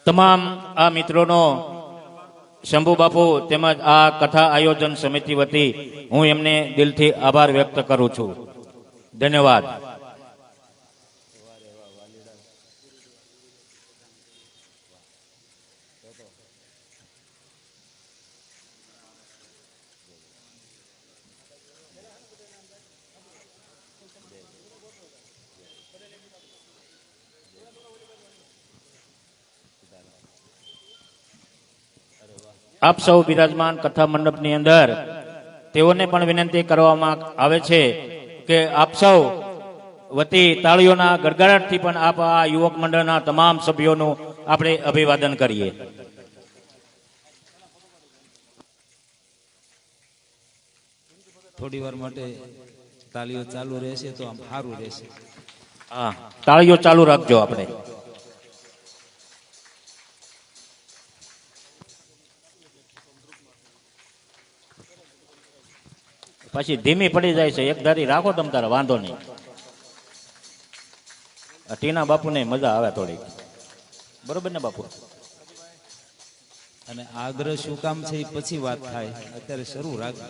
તમામ આ મિત્રોનો શંભુ બાપુ તેમજ આ કથા આયોજન સમિતિ વતી હું એમને દિલથી આભાર વ્યક્ત કરું છું. ધન્યવાદ. આપ સૌ બિરાજમાન કથા મંડપની અંદર તેઓને પણ વિનંતી કરવામાં આવે છે કે આપ સૌ વતી તાળીઓના ગડગડાટથી પણ આપ આ યુવક મંડળના તમામ સભ્યોનું આપણે અભિવાદન કરીએ. થોડી વાર માટે તાળીઓ ચાલુ રહેશે તો આમ સારું રહેશે. હા, તાળીઓ ચાલુ રાખજો. આપણે પછી ધીમી પડી જાય છે. એક ધારી રાખો તમ તારે, વાંધો નહીં. ટીના બાપુને મજા આવે થોડી, બરોબર ને બાપુ? અને આગ્રહ શું કામ છે એ પછી વાત થાય, અત્યારે શરૂ રાખજો.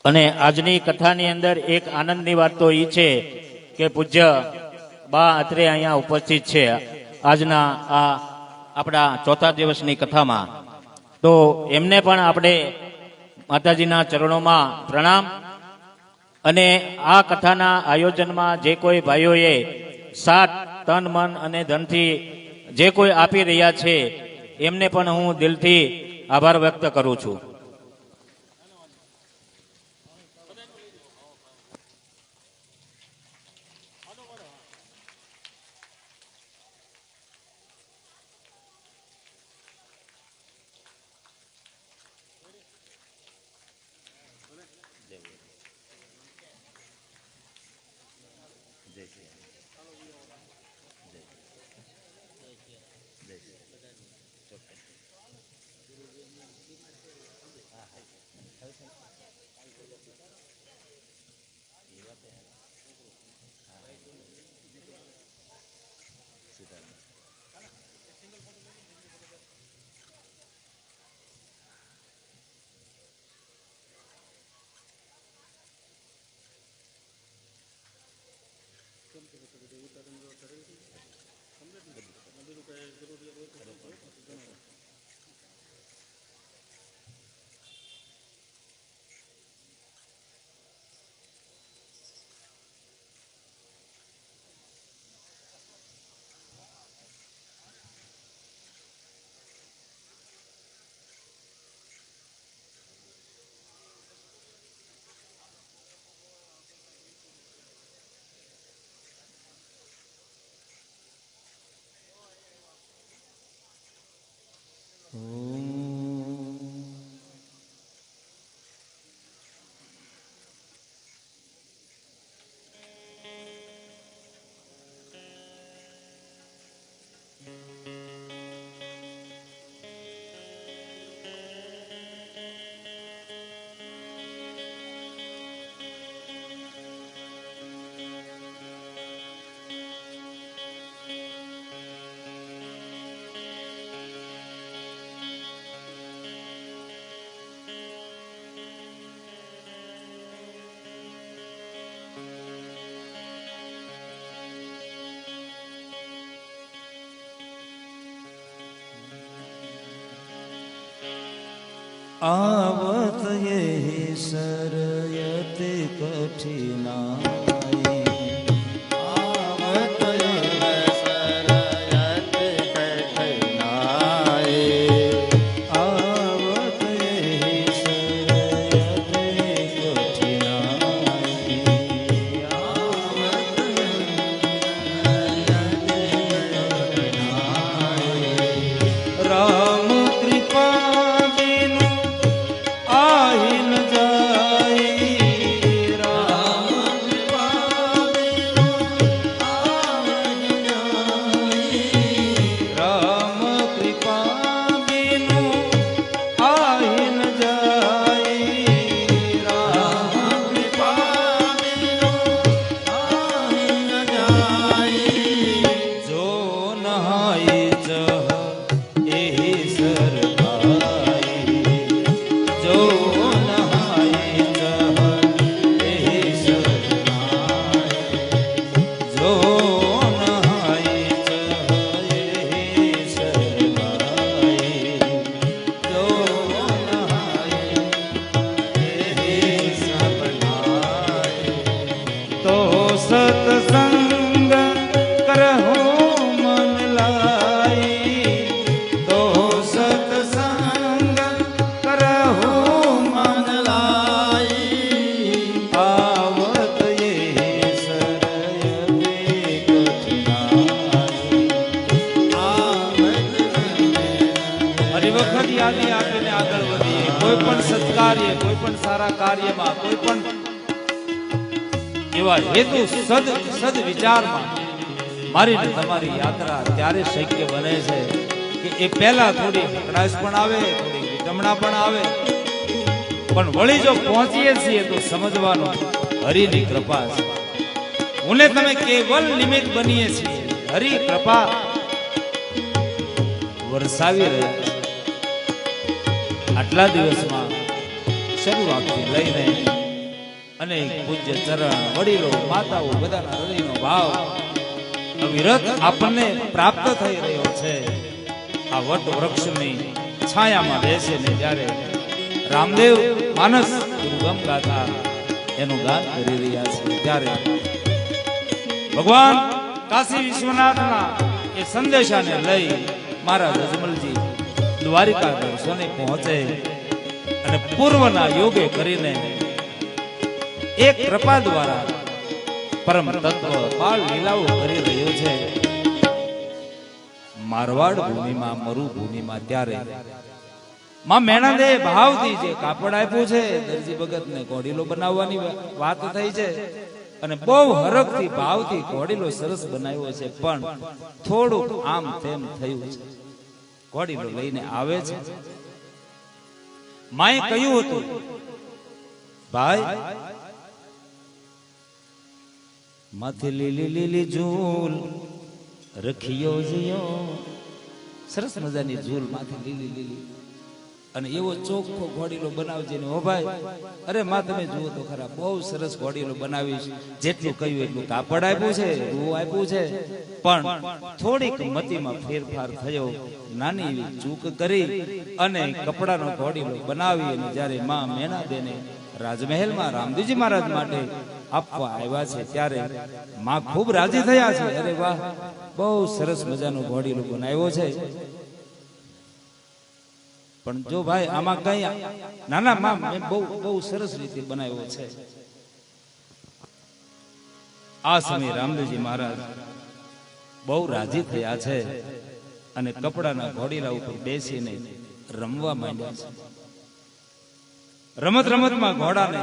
અને આજની કથાની અંદર એક આનંદની વાત તો એ છે કે પૂજ્ય બા અત્રે અહીંયા ઉપસ્થિત છે આજના આ આપણા ચોથા દિવસની કથામાં. તો એમને પણ આપણે માતાજીના ચરણોમાં પ્રણામ. અને આ કથાના આયોજનમાં જે કોઈ ભાઈઓએ સાથ, તન, મન અને ધનથી જે કોઈ આપી રહ્યા છે એમને પણ હું દિલથી આભાર વ્યક્ત કરું છું. आवत ये सरयत कठिनाई आवत सरयत कठिनाई आवत ये सरयत कठिनाई आवत कठिनाई राम कृपा बिनु आहि न जाई राम कृपा बिनु आवत जाई राम कृपा बिनु आहि न जाई राम कृपा बिनु आवत जाई जो नहाई जह एहि सर भाई जो नहाई जह एहि सर भाई जो नहाई जह एहि सर भाई जो नहाई एहि सर भाई तो सत्संग करहु मन लाई तो सत्संग करहु मन लाई आवत ये सरयते कठिनाई હરી વખત યાદી આપીને આગળ વધીએ કોઈ પણ સત્કાર્ય કોઈ પણ સારા કાર્યમાં કોઈ પણ એવા હેતુ સદ વિચારમાં મારી ને તમારી યાત્રા ત્યારે શક્ય બને છે કે એ પહેલા થોડી હકડાશ પણ આવે થોડી વિટમણા પણ આવે પણ વળી જો પહોંચીએ છીએ તો સમજવાનું હરિની કૃપા છે હું ને તમે કેવલ નિમિત્ત બનીએ છીએ હરિ કૃપા વરસાવી રહ્યા છે આટલા દિવસમાં શરૂઆતથી લઈને અને પૂજ્ય ચરણ વડીલો માતાઓ બધાના હૃદયનો ભાવ અવિરત આપણને પ્રાપ્ત થઈ રહ્યો છે આ વટ વૃક્ષની છાયામાં બેસીને જ્યારે રામદેવ માનસ ગુરુગમ ગાથા એનું ગાન કરી રહ્યા છે ત્યારે ભગવાન કાશી વિશ્વનાથના એ સંદેશાને લઈ મારા રજમલજી દ્વારિકા દર્શને પહોંચે અને પૂર્વના યોગે કરીને એક કૃપા દ્વારા પરમ તત્વ બાળ લીલાઓ કરી રહ્યો છે મારવાડ ભૂમિમાં મરુભૂમિમાં ત્યારે માં મેણાદે ભાવથી જે કાપડ આપ્યું છે દરજી ભગતને ઘોડીલો બનાવવાની વાત થઈ છે અને બહુ હરખથી ભાવથી ઘોડીલો સરસ બનાવ્યો છે પણ થોડુંક આમ તેમ થયું છે ઘોડીલો લઈને આવે છે માએ કહ્યું હતું ભાઈ માથે લીલી લીલી ઝૂલ રખિયો જીયો સરસ મજાની ઝૂલ માથે લીલી લીલી અને એવો ચોખ્ખો ઘોડીલો બનાવજે ને ઓ ભાઈ અરે માં તમે જુઓ તો ખરા બહુ સરસ ઘોડીલો બનાવીશ જેટલું કહ્યું એટલું કાપડ આપ્યું છે રૂ આપ્યું છે પણ થોડીક મતીમાં ફેરફાર થયો નાની એવી ચૂક કરી અને કપડાનો ઘોડીલો બનાવી અને જ્યારે માં મેણાદેને રાજમહેલમાં રામદેવજી મહારાજ માટે આપવા આવ્યા છે ત્યારે માં ખૂબ રાજી થયા છે અરે વાહ બહુ સરસ મજાનો ઘોડીલો બનાવ્યો છે પણ જો ભાઈ આમાં કઈ નાના માં મેં બહુ સરસ રીતે બનાવ્યો છે આ સમયે રામદેવજી મહારાજ બહુ રાજી થયા છે અને કપડાના ઘોડીલા ઉપર બેસીને રમવા માંડ્યા છે. રમત રમતમાં ઘોડાને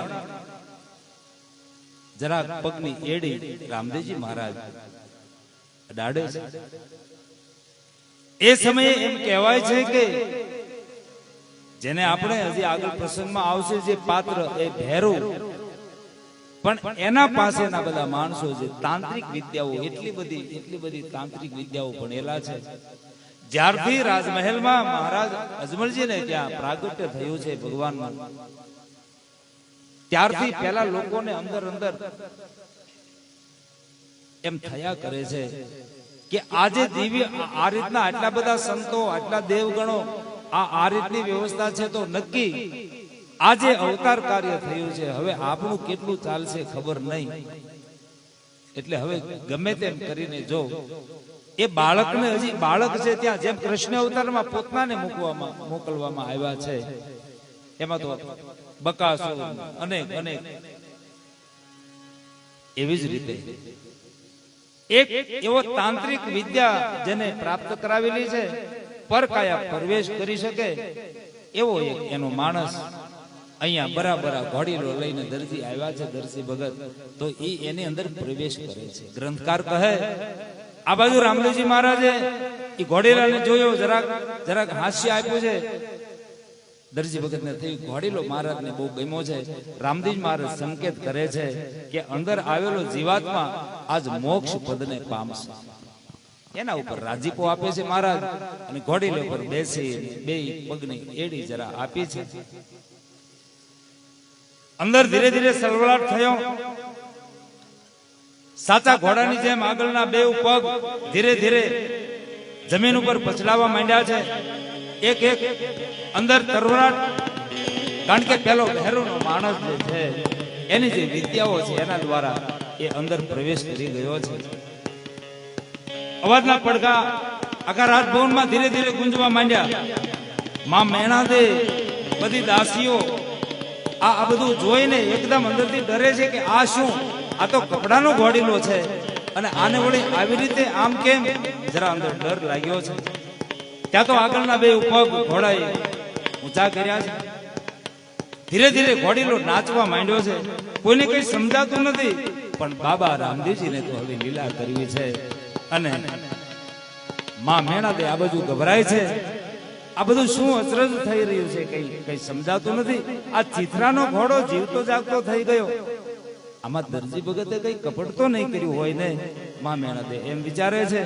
જરાક પગની એડી રામદેવજી મહારાજ અડાડે છે. એ સમયે એમ કહેવાય છે કે જેને આપણે હજી આગળ પ્રસંગમાં આવશે જે પાત્ર એ ભેરવ, પણ એના પાસેના બધા માણસો જે તાંત્રિક વિદ્યાઓ એટલી બધી તાંત્રિક વિદ્યાઓ ભણેલા છે. જ્યારથી રાજમહેલમાં મહારાજ અજમલજીને ત્યાં પ્રાગટ્ય થયું છે ભગવાનનું, ત્યારથી પેલા લોકોને અંદર એમ થયા કરે છે કે આજે દિવ્ય આ રીતના આટલા બધા સંતો, આટલા દેવગણો આ રીતની વ્યવસ્થા છે તો નક્કી આજે અવતાર કાર્ય થયું છે. હવે આપણું કેટલું ચાલશે ખબર નહીં. એટલે હવે ગમે તેમ કરીને જો એ બાળકને, હજી બાળક છે ત્યાં જેમ કૃષ્ણ અવતારમાં પોતાને મોકલવામાં આવ્યા છે, એમાં તો બકાસુર અનેક એવી જ રીતે એક એવો તાંત્રિક વિદ્યા જેને પ્રાપ્ત કરાવેલી છે, પરકાયા પ્રવેશ કરી શકે એવો એક એનો માણસ અહીંયા બરાબર ઘોડીલો લઈને દરજી આવ્યા છે, દરજી ભગત, તો એની અંદર પ્રવેશ કરે છે. ગ્રંથકાર કહે આ બાજુ રામદેવજી મહારાજે એ ઘોડીલાને જોયો, જરાક હાસ્ય આપ્યું છે. દરજી ભગત ને થયું ઘોડીલો મહારાજને બહુ ગમ્યો છે. રામદેવજી મહારાજ સંકેત કરે છે કે અંદર આવેલો જીવાત્મા આજ મોક્ષ પદને પામશે. એના ઉપર રાજીપો આપે છે મહારાજ, અને ઘોડીલો પર બેસી બે પગની એડી જરા આપી છે. અંદર ધીરે ધીરે સલવલાટ થયો. સાચા ઘોડાની જેમ આગળના બે પગ ધીરે ધીરે જમીન ઉપર પછડાવા માંડ્યા છે. એક અંદર તરવરાટ, કારણ કે પેલો ભેરુનો માણસ જે છે એની જે વિદ્યાઓ છે એના દ્વારા એ અંદર પ્રવેશ કરી ગયો છે. અવાજના પડઘા આખા રાજભવનમાં ધીરે ધીરે ગુંજવા માંડ્યા. માં મેણાદે, બધી દાસીઓ આ બધું જોઈને એકદમ અંદરથી ડરે છે કે આ શું, આ તો કપડાનો ઘોડીલો છે, અને આને વળી આવી રીતે આમ કેમ, જરા અંદર ડર લાગ્યો છે. ત્યાં તો આગળના બે પગ ઘોડાએ ઊંચા કર્યા છે. ધીરે ધીરે ઘોડીલો નાચવા માંડ્યો છે. કોઈને કઈ સમજાતું નથી, પણ બાબા રામદેવજીને તો હવે લીલા કરવી છે. અને માં મેણાદે આ બધું ગભરાય છે. આ બધું શું અચરજ થઈ રહ્યું છે, કઈ સમજાતું નથી. આ ચિત્રાનો ઘોડો જીવતો જાગતો થઈ ગયો. આમાં દરજી ભગતે કઈ કપટ તો નહીં કર્યું હોય ને, માં મેણાદે એમ વિચારે છે.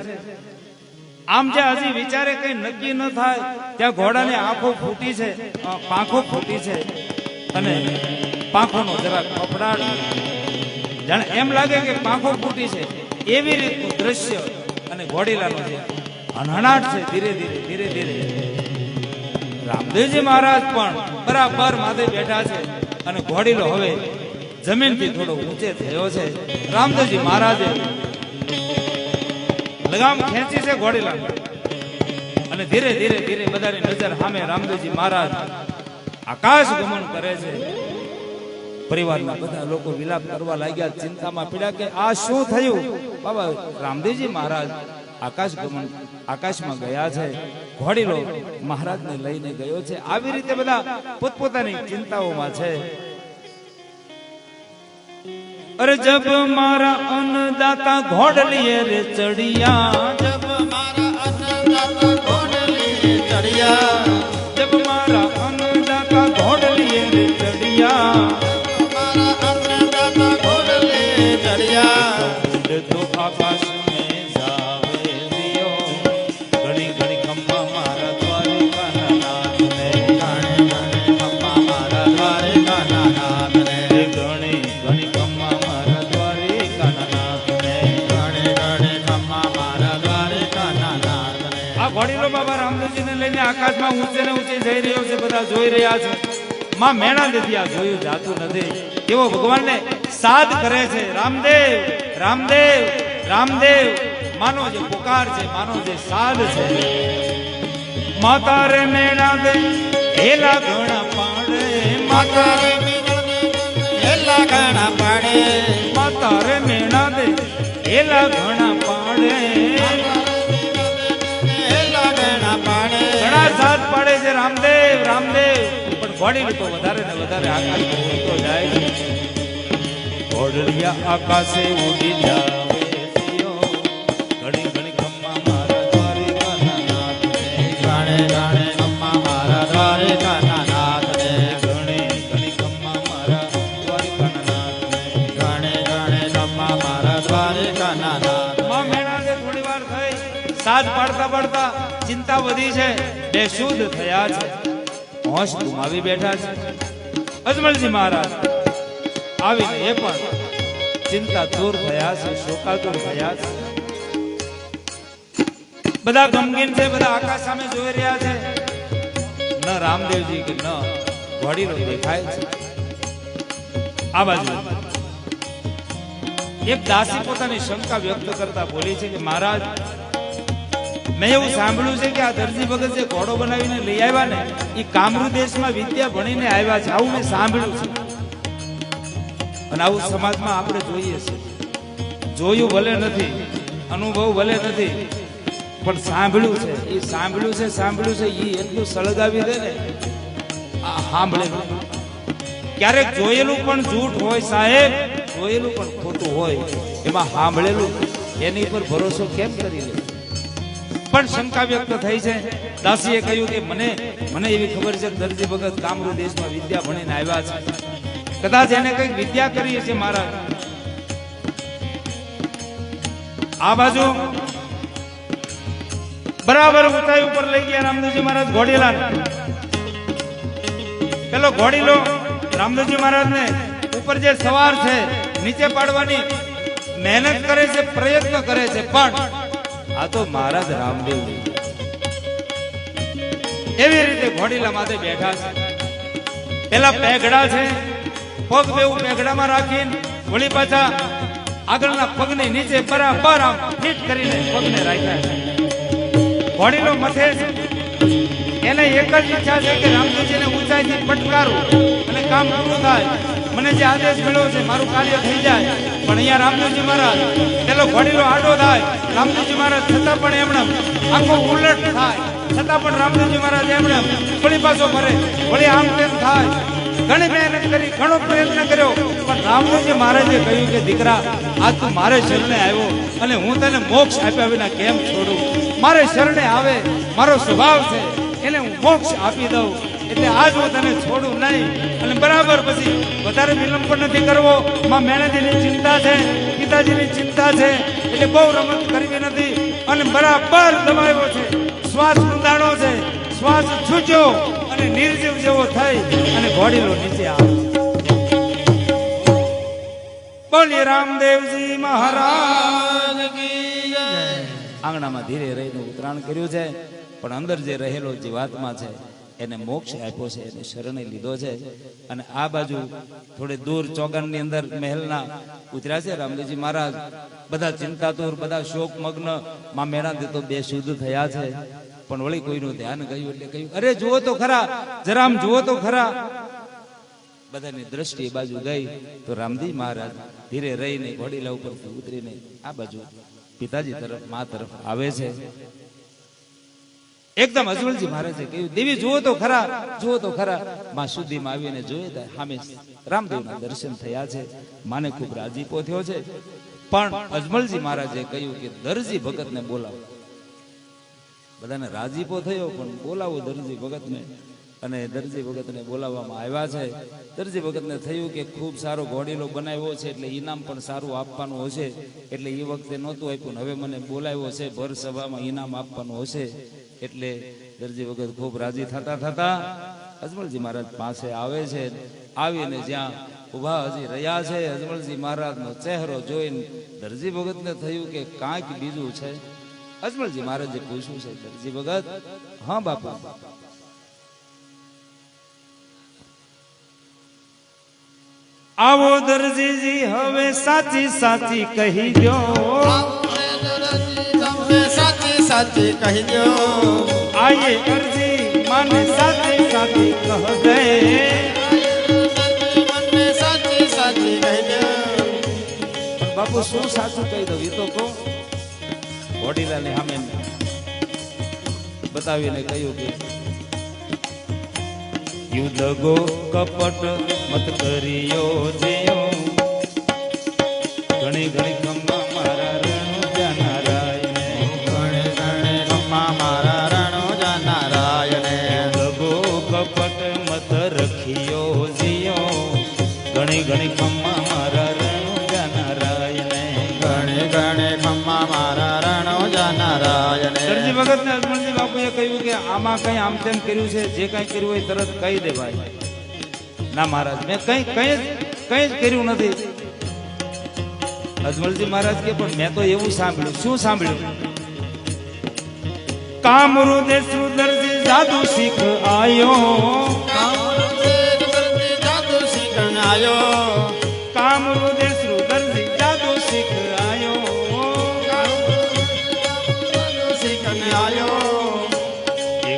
આમ જે હજી વિચારે કઈ નક્કી ન થાય ત્યાં ઘોડાની આંખો ફૂટી છે, પાંખો ફૂટી છે, અને પાંખોનો જરાક ફફડાટ, જાણે એમ લાગે કે પાંખો ફૂટી છે એવી રીતનું દ્રશ્ય. અને ઘોડીલાનો જે હણહણાટ છે ધીરે ધીરે રામદેવજી મહારાજ પણ બરાબર માથે બેઠા છે, અને ઘોડીલો હવે જમીનથી થોડો ઊંચે થયો છે. રામદેવજી મહારાજે લગામ ખેંચી છે ઘોડીલા, અને ધીરે ધીરે બધાની નજર સામે રામદેવજી મહારાજ આકાશ ગમન કરે છે. પરિવારના બધા લોકો વિલાપ કરવા લાગ્યા, ચિંતામાં પીડ્યા કે આ શું થયું. બાબા રામદેવજી મહારાજ આકાશમાં ગયા છે, ઘોડીલો મહારાજને લઈને ગયો છે. આવી રીતે બધા પોતપોતાની ચિંતાઓમાં છે. અરે જબ મારા અન્નદાતા ઘોડલીએ રે ચડિયા, જબ મારા અન્નદાતા ઘોડલીએ ચડિયા, જબ મારા અન્નદાતા ઘોડલીએ રે ચડિયા, મારા અન્નદાતા ઘોડલીએ ચડિયા, તો આકાશ में जावे दियो, ઘણી ઘણી ખંભા મારા દ્વારિકાના નાથને, ઘણી ઘણી ખંભા મારા દ્વારિકાના નાથને, ઘણી ઘણી ખંભા મારા દ્વારિકાના નાથને, ઘણી ઘણી ખંભા મારા દ્વારિકાના નાથને. આ ઘોડીલો બાબા રામદેવજીને લઈને આકાશમાં ઊંચે ને ઊંચે જઈ રહ્યો છે. બધા જોઈ રહ્યા છે. માં મેણા દેતી આ જોયું જાતું નથી. એવો ભગવાનને સાદ કરે છે. રામદેવ રામદેવ રામદેવ, માનો જે પુકાર છે, માનો જે સાદ છે. માતા રે મેણા દે હેલા ઘણા પાડે, માતા રે મેણા દે હેલા ઘણા પાડે, માતા રે મેણા દે હેલા ઘણા પાડે, હેલા રામદેવ રામદેવ, પણ ઘોડીલું તો વધારે ને વધારે આકાશમાં ઉડતો જાય છે. ઘોડલિયા આકાશે ઉડી જાવે સિયો, ઘણી ઘણી ખમ્મા મારા દ્વારિકાના નાથને. ગાણે ગાણે ખમ્મા મારા દ્વારિકાના નાથને. ઘણી ઘણી ખમ્મા મારા દ્વારિકાના નાથને. ગાણે ગાણે ખમ્મા મારા દ્વારિકાના નાથને. માં મેણાને થોડી વાર થઈ, સાજ પાડતા પાડતા ચિંતા વધી છે, બેશુદ્ધ થયા છે, હોશ ગુમાવી બેઠા છે. અજમલજી મહારાજ આવીને એ પણ ચિંતા દૂર થયા છે, શોકાતુર થયા છે. બધા ગમગીન છે, બધા આકાશ સામે જોઈ રહ્યા છે. ન રામદેવજી કે ન ઘોડીલો દેખાય છે. આ બાજુ એક દાસી પોતાની શંકા વ્યક્ત કરતા બોલી છે કે મહારાજ, મેં એવું સાંભળ્યું છે કે આ દરજી ભગત જે ઘોડો બનાવીને લઈ આવ્યા ને, એ કામરૂ દેશમાં વિદ્યા ભણીને આવ્યા છે, આવું મેં સાંભળ્યું છે. અને આવું સમાજમાં આપણે જોઈએ છે. જોયું ભલે નથી, અનુભવ ભલે નથી, પણ સાંભળ્યું છે. એ સાંભળ્યું છે એ એટલું સળગાવી દે ને, આ સાંભળેલું. ક્યારેક જોયેલું પણ જૂઠ હોય સાહેબ, જોયેલું પણ ખોટું હોય, એમાં સાંભળેલું એની પર ભરોસો કેમ કરી લે? પણ શંકા વ્યક્ત થઈ છે. દાસીએ કહ્યું કે મને એવી ખબર છે કે દરજી ભગત કામરૂ દેશમાં વિદ્યા ભણીને આવ્યા છે, કદાચ એને કઈક વિદ્યા કરી છે મહારાજ. આ બાજુ બરાબર ઊંચાઈ ઉપર લઈ ગયા રામદેવજી મહારાજ ઘોડીલાને. પેલો ઘોડીલો રામદેવજી મહારાજ ને ઉપર જે સવાર છે નીચે પાડવાની મહેનત કરે છે, પ્રયત્ન કરે છે, પણ આ તો મહારાજ રામદેવ એવી રીતે ઘોડીલા માથે બેઠા છે. પેલા પેગડા છે, પગ બેવું પેગડામાં રાખીને વળી પાછા આગળના પગની નીચે બરાબર આમ ફિટ કરીને પગને રાખ્યા છે. ઘોડીલો મથે છે. એને એક જ ઈચ્છા છે કે રામદેવજીને ઊંચાઈથી ફટકારું અને કામ પૂરું થાય, મને જે આદેશ મળ્યો છે મારું કાર્ય થઈ જાય. પણ અહીંયા રામદેવજી મહારાજ પેલો ઘોડીલો આડો થાય, રામદેવજી મહારાજ છતાં પણ એમણે આખો ઉલટ થાય, છતાં પણ રામદેવજી મહારાજ એમણે વળી પાછો ફરે, વળી આમ તેમ થાય. ઘણી મહેનત કરી, ઘણો પ્રયત્ન કર્યો, પણ રામદેવજી મહારાજે કહ્યું કે દીકરા, આજ તું મારે શરણે આવ્યો અને હું તને મોક્ષ આપ્યા વિના કેમ છોડું? મારે શરણે આવે, મારો સ્વભાવ છે, એને હું મોક્ષ આપી દઉં, એટલે આજ હું તને છોડું નહીં. અને બરાબર પછી વધારે વિલંબ પણ નથી કરવો. માં મેણાજીની ચિંતા છે, પિતાજીની ચિંતા છે, એટલે બહુ રમત કરવી નથી. અને બરાબર દબાવ્યો છે, શ્વાસ ઊંડાણો છે, શ્વાસ છૂટ્યો અને નિર્જીવ જેવો થઈ અને ઘોડીલો નીચે આવ્યો. બોલીએ રામદેવજી મહારાજ કી જય. આંગણામાં ધીરે રહીને ઉતરાણ કર્યું છે, પણ અંદર જે રહેલો જીવાત્મા છે એને મોક્ષ આપ્યો છે, એને શરણે લીધો છે. અને આ બાજુ થોડી દૂર ચોગાનની અંદર મહેલના ઉતર્યા છે રામદેવજી મહારાજ. બધા ચિંતાતુર, બધા શોક મગ્ન. માં મેણાથી તો બેશુદ્ધ થયા છે, પણ વળી કોઈનું ધ્યાન ગયું એટલે કહ્યું, અરે જુઓ તો ખરા, જરા આમ જુઓ તો ખરા. બધાની દ્રષ્ટિ એ બાજુ ગઈ તો રામદેવ મહારાજ ધીરે રહીને ઘોડીલા ઉપરથી ઉતરીને આ બાજુ પિતાજી તરફ, મા તરફ આવે છે. એકદમ અજમલજી મહારાજે કહ્યું, દેવી જુઓ તો ખરા, જુઓ તો ખરા. માં સુધીમાં આવીને જોયે તો સામે રામદેવના દર્શન થયા છે. માને ખૂબ રાજીપો થયો છે. પણ અજમલજી મહારાજે કહ્યું કે દરજી ભગતને બોલાવો. બધાને રાજીપો થયો, પણ બોલાવો દરજી ભગતને. અને દરજી ભગતને બોલાવવામાં આવ્યા છે. દરજી ભગતને થયું કે ખૂબ સારો ઘોડીલો બનાવ્યો છે, એટલે ઇનામ પણ સારું આપવાનું હશે, એટલે એ વખતે નહોતું આપ્યું, હવે મને બોલાવ્યો છે, ભર સભામાં ઇનામ આપવાનું હશે. એટલે દરજી ભગત ખૂબ રાજી થતા અજમલજી મહારાજ પાસે આવે છે. આવીને જ્યાં ઉભા હજી રહ્યા છે, અજમલજી મહારાજનો ચહેરો જોઈને દરજી ભગતને થયું કે કાંઈક બીજું છે. અજમલજી મહારાજે પૂછ્યું છે, દરજી ભગત? હા બાપા. આવો દરજીજી હવે સાચી સાચી કહી દો, સાચી સાચી કહી દો. આયે અરજી માને સાચી સાચી કહ દે, મને સાચી સાચી કહી દો. પણ બાપુ શું સાચું કહી દઉં એ તો કહો. ઘોડીલાને સામે બતાવીને કહ્યું કે યુદ્ધગો કપટ મત કર્યો જેયો ઘણી ઘણી ખમ્મા મારા રણુજા નારાયણે ગણે ગણે ખમ્મા મારા રણુજા નારાયણે યુદ્ધગો કપટ મત રખિયો જેયો ઘણી ઘણી ખમ્મા મારા રણુજા નારાયણે ગણે ગણે ખમ્મા મારા રણુજા નારાયણે દરજી ભગત ને અજમલજી બાપુએ કહ્યું કે આમાં કઈ આમ તેમ કર્યું છે, જે કઈ કર્યું હોય તરત કહી દે ભાઈ. ના મહારાજ મેં કઈ જ કર્યું નથી. અજમલજી મહારાજ કે પણ મેં તો એવું સાંભળ્યું. શું સાંભળ્યું? કામરૂ દેશરૂ દરજી જાદુ શીખ આયો જાદુ શીખણ આયો કામરૂ દેશરૂ દરજી જાદુ શીખ આયો શીખણ આયો એ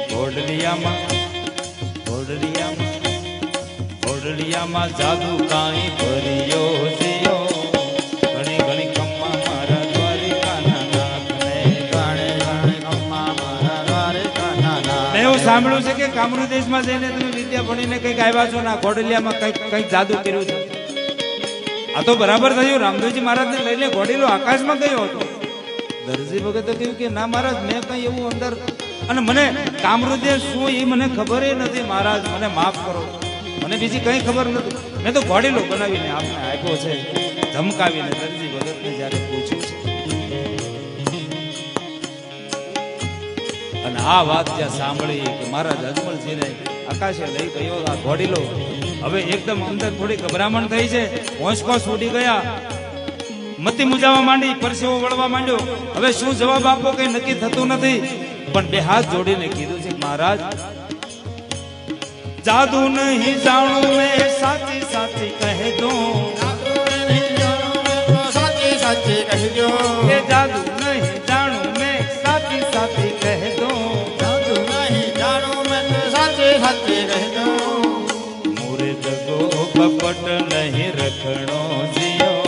ઘોડલિયામાં જાદુ કાંઈ ભર્યો થયો ઘણી ઘણી ખમ્મા મારા દ્વારિકાના નાથને ગણે ગણે ખમ્મા મારા દ્વારિકાના નાથ મેં એવું સાંભળ્યું છે કે કામરૂ દેશમાં જઈને તમે વિદ્યા ભણીને કંઈક આવ્યા છો ના ઘોડલિયામાં કંઈક જાદુ કર્યું છે. આ તો બરાબર થયું. રામદેવજી મહારાજને લઈને ઘોડીલો આકાશમાં ગયો હતો. દરજી ભગતે કહ્યું કે ના મહારાજ મેં કઈ એવું અંદર અને મને કામરૂ દેશ શું એ મને ખબર નથી મહારાજ, મને માફ કરો, મને બીજી કઈ ખબર નથી. મેં તો ઘોડીલો બનાવીને આપને આપ્યો છે ધમકાવીને. દરજી ભગતને જ્યારે પૂછ્યું છે અને આ વાત જ્યાં સાંભળી કે મહારાજ અજમલજીને આકાશે લઈ ગયો આ ઘોડીલો, હવે એકદમ અંદર થોડી ગભરામણ થઈ છે, હોંશકોશ ઉડી ગયા, મતી મુજાવા માંડી, પરસેવો વળવા માંડ્યો. હવે શું જવાબ આપવો કઈ નક્કી થતું નથી. પણ બે હાથ જોડીને કીધું છે મારાજ જાદુ નહીં જાણું મેં સાચી સાચી કહે દો સાચી સાચી કહેજો એ જાદુ નહીં જાણું મેં સાચી સાચી કહે દો જાદુ નહીં જાણું મેં તો સાચી સાચી કહેજો મોરે દગો કપટ નહીં રખણો જીયો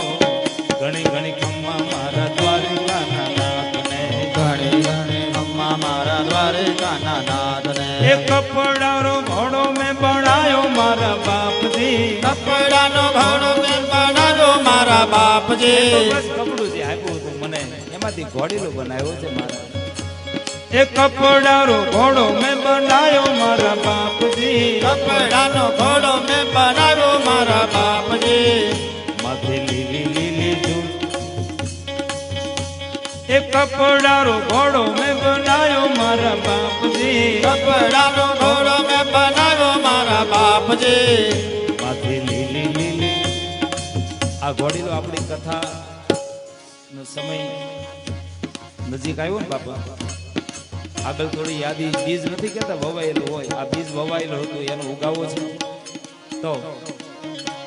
ઘણી ઘણી ખમ્મા મારા દ્વારિકાના નાથને ઘણી ઘણી ખમ્મા મારા દ્વારિકાના નાથને એ કપડારો ઘોડો મેં બનાયો મારા બાપજી કપડાનો ઘોડો મેં બનાવ્યો મારા બાપજી બસ કપડું જે આપ્યું હતું મને એમાંથી ઘોડીલો બનાવ્યો છે મારા. એ કપડારો ઘોડો મેં બનાવ્યો મારા બાપજી કપડાનો ઘોડો મેં બનાવ્યો મારા બાપજી માથે લીલી લીલી ધૂળ એ કપડારો ઘોડો મેં બનાવ્યો મારા બાપજી કપડાનો ઘોડો મેં બનાવ્યો મારા બાપજી માથે લીલી લીલી. આ ઘોડીલો આપણી કથા નો સમય નજીક આવ્યો ને બાપા, આગળ થોડી યાદી બીજ નથી કેતા વવાયેલું હોય, આ બીજ વવાયેલું હતું એનો ઉગાવો છે. તો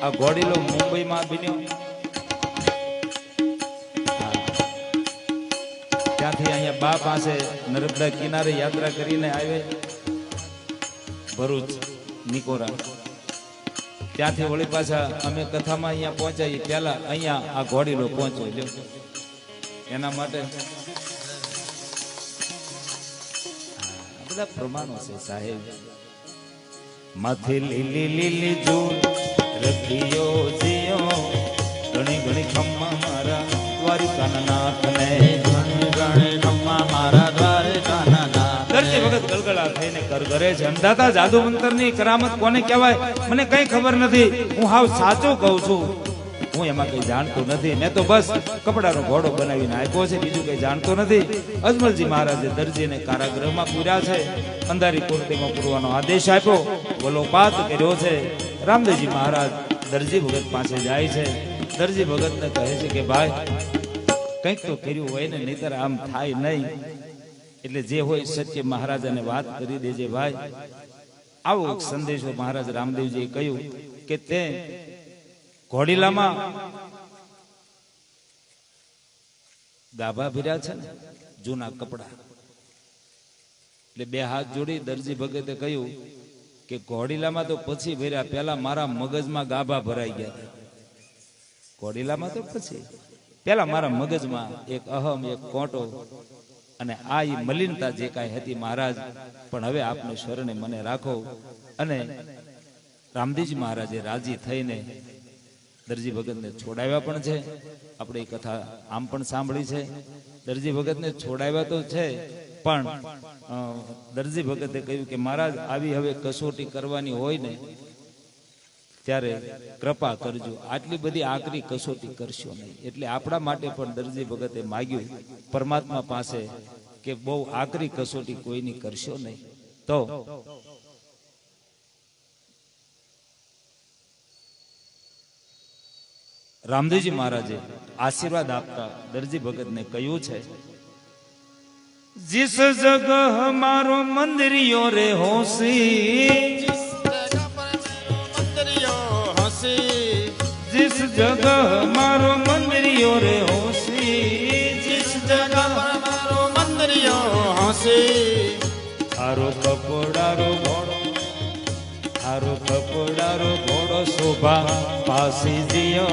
આ ઘોડીલો મુંબઈમાં બન્યો, ત્યાંથી અહીંયા બા પાસે નર્મદા કિનારે યાત્રા કરીને આવે ભરૂચ નિકોરા, ત્યાંથી વળી પાછા અમે કથામાં અહીંયા પહોંચાઈ પહેલા અહીંયા આ ઘોડીલો પહોંચ્યો લ્યો. એના માટે બધા પ્રમાણો છે સાહેબ. માથે લીલી લીલી જૂન રખિયો જીયો ઘણી ઘણી ખમ્મા મારા દ્વારિકાના નાથને ઘણી ઘણી ખમ્મા મારા દ્વારિકાના નાથ દરજી વખત ગલગલા થઈને કરગરે છે. અંધાતા જાદુ મંતરની કરામત કોને કહેવાય મને કઈ ખબર નથી. હું હાવ સાચું કહું છું, હું એમાં કઈ જાણતો નથી. મેં તો બસ કપડાનો ઘોડો બનાવીને આપ્યો છે, બીજું કઈ જાણતો નથી. અજમલજી મહારાજે દરજીને કારાગૃહમાં પૂર્યા છે, અંધારી કુર્તીમાં પૂરવાનો આદેશ આપ્યો, વલોપાત કર્યો છે. રામદેવજી મહારાજ દરજી ભગત પાસે જાય છે. દરજી ભગતને કહે છે કે ભાઈ કંઈક તો કર્યું હોય ને, નહીતર આમ થાય નહીં. એટલે જે હોય સત્ય મહારાજાને વાત કરી દેજે ભાઈ. આવો સંદેશો મહારાજ રામદેવજીએ કહ્યું કે તે ઘોડીલામાં ગાભા ભર્યા છે ને જૂના કપડા. એટલે બે હાથ જોડી દરજી ભગતે કહ્યું કે ઘોડીલામાં તો પછી ભર્યા, પેલા મારા મગજમાં ગાભા ભરાઈ ગયા હતા. ઘોડીલામાં તો પછી પેલા મારા મગજમાં એક અહમ, એક કોટો અને આ મલિનતા જે કાંઈ હતી મહારાજ, પણ હવે આપને શરણે મને રાખો અને રામદેવજી મહારાજે રાજી થઈને દરજી ભગતને છોડાવ્યા પણ છે. આપણે એ કથા આમ પણ સાંભળી છે. દરજી ભગતને છોડાવ્યા તો છે, પણ દરજી ભગતે કહ્યું કે મહારાજ આવી હવે કસોટી કરવાની હોય ને ત્યારે કૃપા કરજો, આટલી બધી આકરી કસોટી કરશો નહીં. એટલે આપણા માટે પણ દરજી ભગતે માગ્યું પરમાત્મા પાસે કે બહુ આકરી કસોટી કોઈની કરશો નહીં. તો રામદેવજી મહારાજે આશીર્વાદ આપતા દરજી ભગતને કહ્યું છે, जिस जगह हमारो मंदिरियो रे होसी, जिस जगह हमारो मंदिरियो रे होसी, जिस जगह पर मारो मंदिरियो हंसी, आरो कपड़ारो घोड़ो, आरो कपड़ारो घोड़ो शोभा पासी दियो,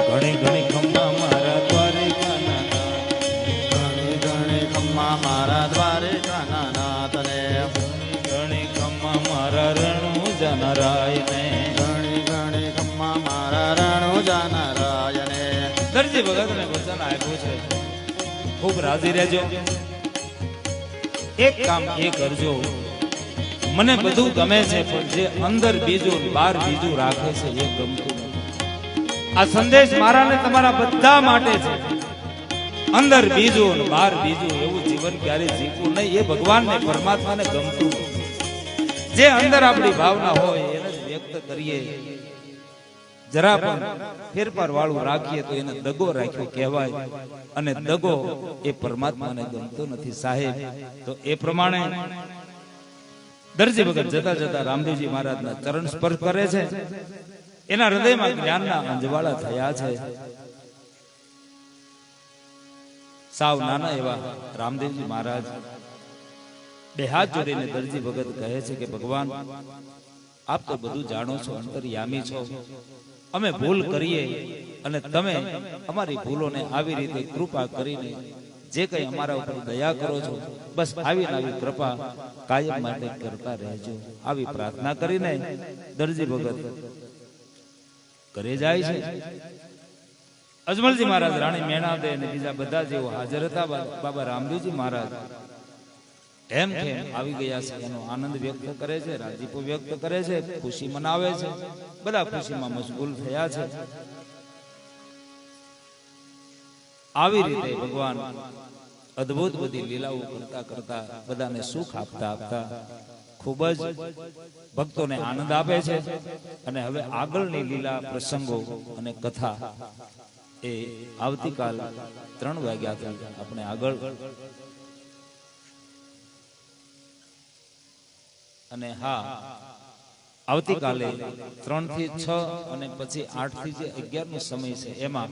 घणी घणी खम्मा मारा द्वारिका नाना, घणे घणे खम्मा मारा द्वारिका नाथ ने, घणी खम्मा मारा रणु जनराय ने, घणे घणे खम्मा मारा रणु जनराय ने. દરજી ભગતને વચન આપ્યું છે, ખૂબ રાજી રહેજો, એક કામ એ કરજો, મને બધું ગમે છે પણ જે અંદર બીજું બહાર બીજું રાખે છે એ ગમતું નથી. આ સંદેશ મારા ને તમારા બધા માટે છે. અંદર બીજું ને બહાર બીજું એવું જીવન ક્યારે જીવવું નહીં, એ ભગવાનને પરમાત્માને ગમતું નથી. જે અંદર આપણી ભાવના હોય એને જ વ્યક્ત કરીએ, જરા પણ ફેરફાર વાળું રાખીએ તો એને દગો રાખ્યો કહેવાય, અને દગો એ પરમાત્માને ગમતો નથી સાહેબ. તો એ પ્રમાણે દરજી ભગત જતા જતા રામદેવજી મહારાજના ચરણ સ્પર્શ કરે છે. એના હૃદયમાં જ્ઞાનના અંજવાળા થયા છે. સાવ નાના એવા રામદેવજી મહારાજ બે હાથ જોડીને દરજી ભગત કહે છે કે ભગવાન, આપ તો બધું જાણો છો, અંતર્યામી છો. અમે ભૂલ કરીએ અને તમે અમારી ભૂલોને આવી રીતે કૃપા કરીને જે કઈ અમારા ઉપર દયા કરો છો, બસ આવી આવી કૃપા કાયમ માટે કરતા રહેજો. આવી પ્રાર્થના કરીને દરજી ભગત ઘરે જાય છે. અજમલજી મહારાજ, રાણી મેણાદે અને બીજા બધા જેઓ હાજર હતા, બાબા રામદેવજી મહારાજ એમ કેમ આવી ગયા છે એનો આનંદ વ્યક્ત કરે છે, રાજીપો વ્યક્ત કરે છે, ખુશી મનાવે છે. બધા ખુશીમાં મશગુલ થયા છે. આવી રીતે ભગવાન અદ્ભુત બધી લીલાઓ કરતા કરતા બધાને સુખ આપતા આપતા ખૂબ જ ભક્તોને આનંદ આપે છે. અને હવે આગળની લીલા પ્રસંગો અને કથા એ આવતીકાલ 3 વાગ્યાથી આપણે આગળ, અને હા, આવતીકાલે 3 થી 6 અને પછી 8 થી જે 11 નો સમય છે એમાં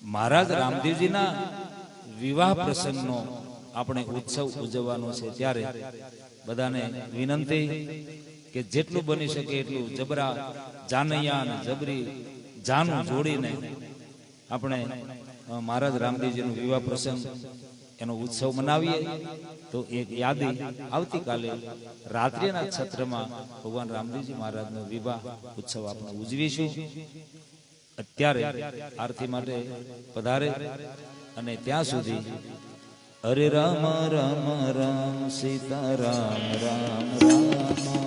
મહારાજ રામદેવજીના વિવાહ પ્રસંગનો આપણે ઉત્સવ ઉજવવાનો છે. ત્યારે બધાને વિનંતી કે જેટલું બની શકે એટલું જબરા જાનૈયા અને જબરી જાનું જોડીને આપણે મહારાજ રામદેવજીનો વિવાહ પ્રસંગ એનો ઉત્સવ મનાવીએ. તો એક યાદી આવતીકાલે રાત્રિના છત્રમાં ભગવાન રામદેવજી મહારાજનો વિવાહ ઉત્સવ આપણે ઉજવીશું. અત્યારે આરતી માટે પધારે, અને ત્યાં સુધી હરે રામ રામ રામ સીતા રામ રામ રામ,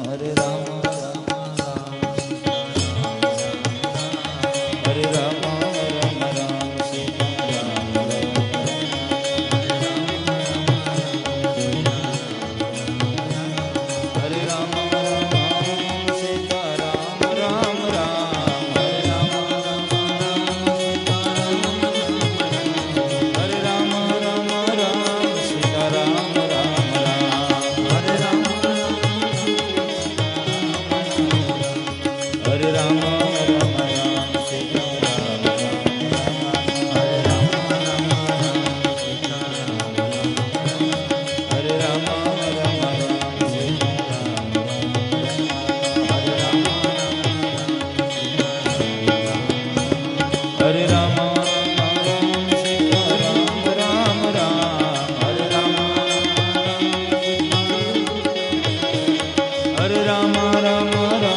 હરે રામ રામ રામ હરે રામ રામ રામ સીતા રામ રામ, હરે રામ રામ સીતા રામ રામ રામ, હરે રામ રામ હરે રામ રામ રામ સીતા રામ રામ રામ, હરે રામ હરે રામ રામ રામ સીતા રામ રામ, હરે રામ રામ રામ સીતા હરે રામ રામ સીતા રામ રામ રામ, હરે રામ હરે રામ રામ રામ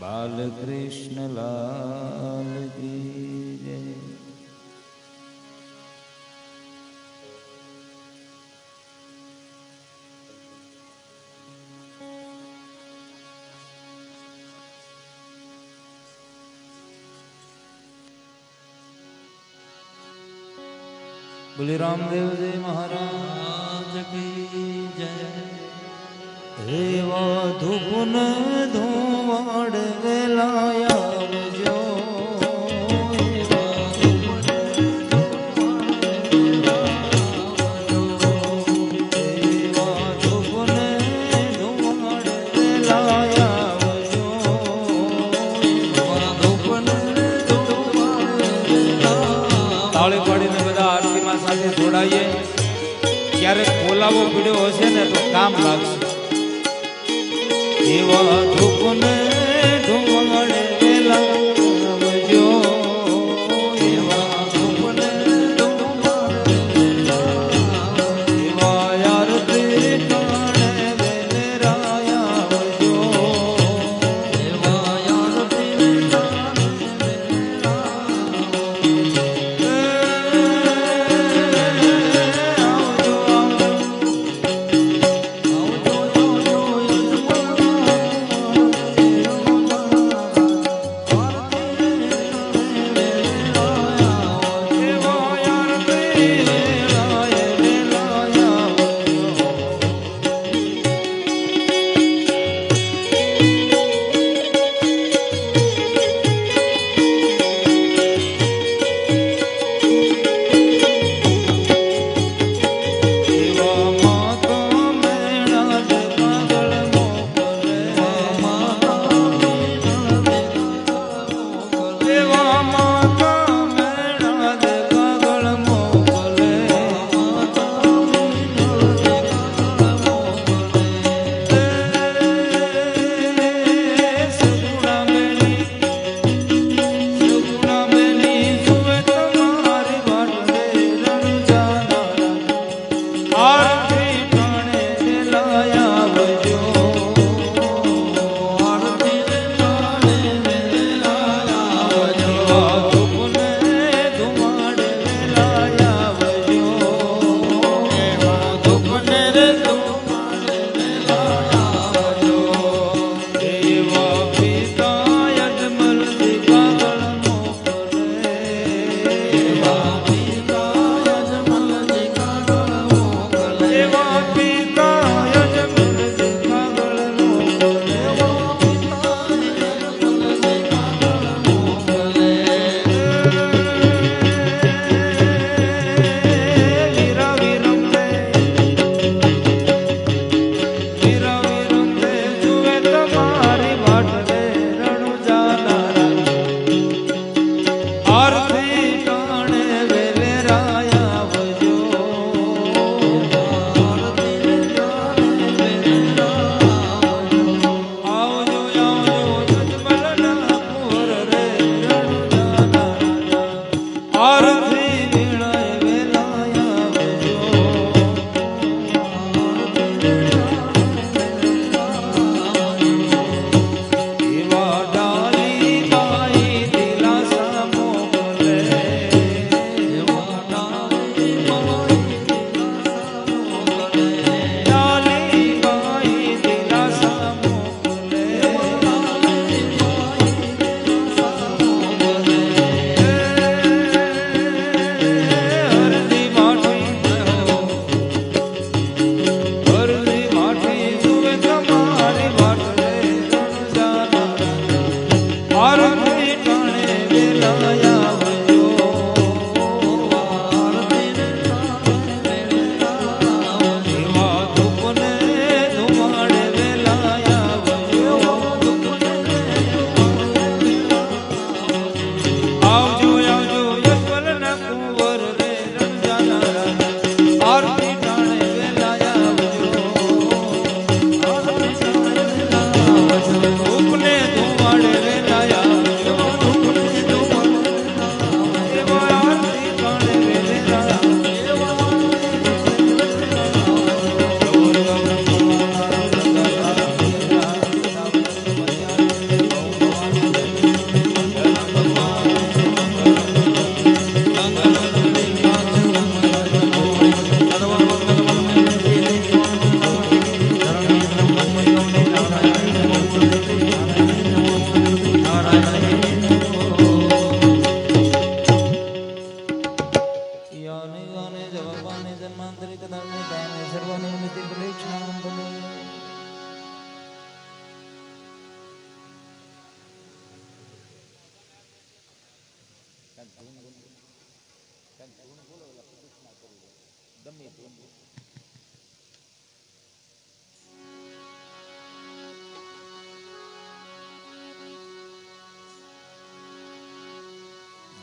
બાલકૃષ્ણ લાલ કી જય. બોલી રામદેવજી મહારાજ કી જય. એવા ધૂપન ધોવાડ વેલાયા આવજો. એવા ધૂપન ધોવાડ વેલાયા આવજો. તાળી પાડીને બધા આરતીમાં સાથે જોડાઈએ. ક્યારેક બોલાવો પીડ્યો હશે ને તો કામ લાગશે. એવા ધૂપને ધુમાડે વેલા આવજો. એવા ધૂપને ધુમાડે એવા આરતી ટાણે વેલરાયા આવજો. એવા આરતી ટાણે વેલરાયા આવજો.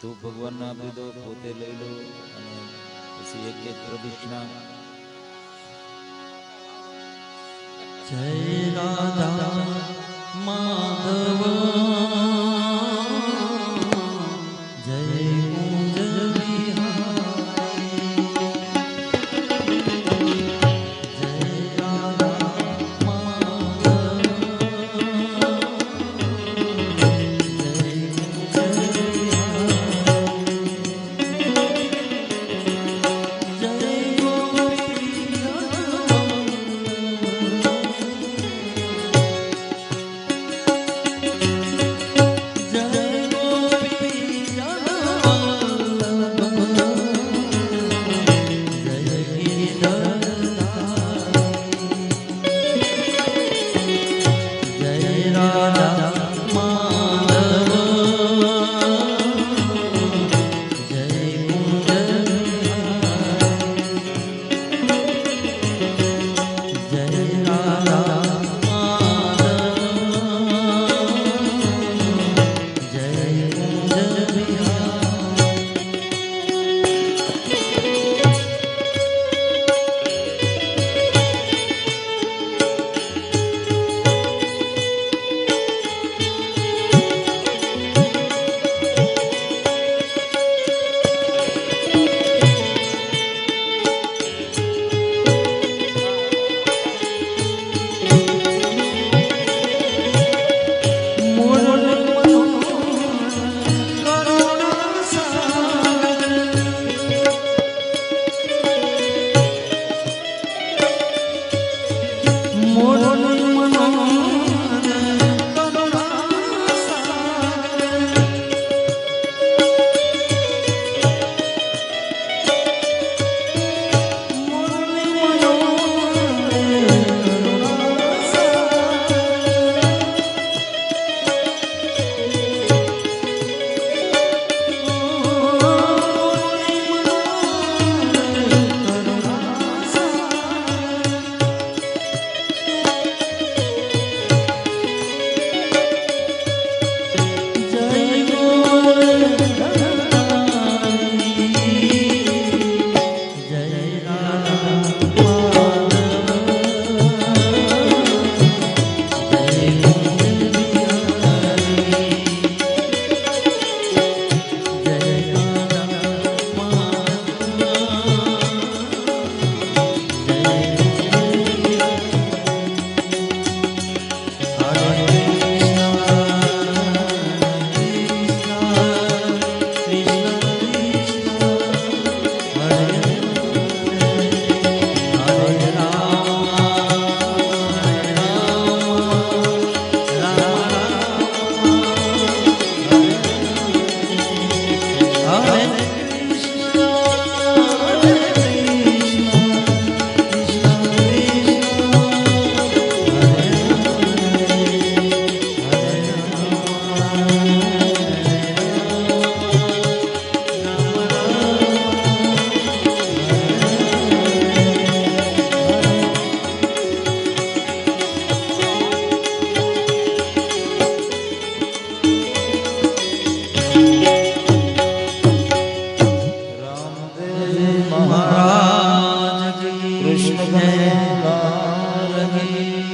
ધૂપ ભગવાનને આપી દો, પોતે લઈ લો અને પછી એક એક પ્રદક્ષિણા. જય રાધા માધવ જય કુંજ વિહારી જય રાધા માધવ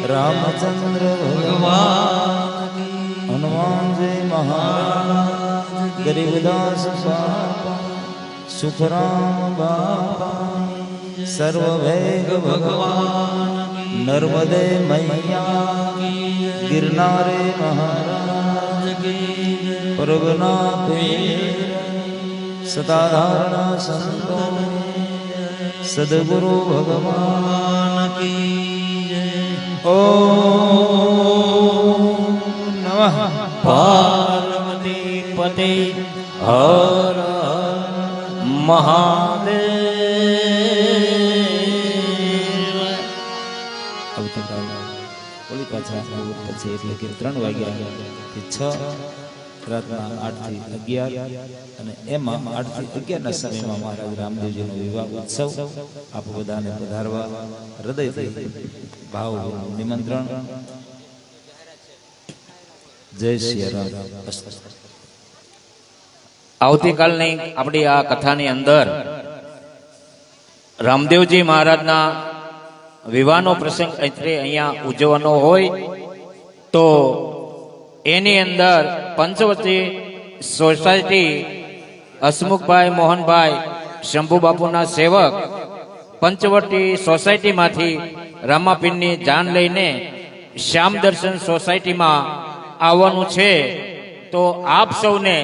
रामचंद्र भगवान हनुमान जी महाराज गरीबदास बापा सुखराम बापा सर्ववेग भगवान नर्मदे मैया गिरनारे महाराज परगना पीर सताधारणा संतों सदगुरु भगवान की ओम नमः पार्वती पते हर महादेव। આવતીકાલે ઓલી પાછા પછી એટલે કે 3 વાગ્યા થી 6 રાતના 8 થી 11 અને એમાં 8 થી 11 ના સમયમાં મહારાજ રામદેવજીનો વિવાહ ઉત્સવ આપ બધાને પધારવા હૃદયથી ભાવ નિમંત્રણ. જય શ્રી રામ. આવતીકાલની આપણી આ કથાની અંદર રામદેવજી મહારાજના વિવાહનો પ્રસંગ અહીંયા ઉજવવાનો હોય તો એની અંદર પંચવટી સોસાયટી હસમુખભાઈ મોહનભાઈ શંભુ બાપુના સેવક પંચવટી સોસાયટીમાંથી રામાપીરની જાન લઈને શ્યામ દર્શન સોસાયટીમાં આવવાનું છે. તો આપ સૌને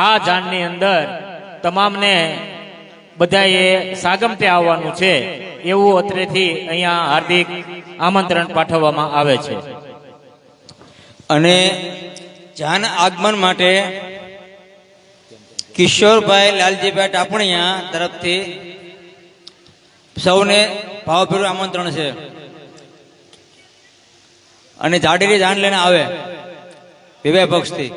આ જાનની અંદર તમામને બધાએ સાગમતે આવવાનું છે એવું અત્રેથી અહીંયા હાર્દિક આમંત્રણ પાઠવવામાં આવે છે. અને જાન આગમન માટે કિશોરભાઈ લાલજીભાઈ ટાપણિયા તરફથી સૌને ભાવભેરું આમંત્રણ છે. અને જાડેરી જાન લઈને આવે વિભાગ પક્ષથી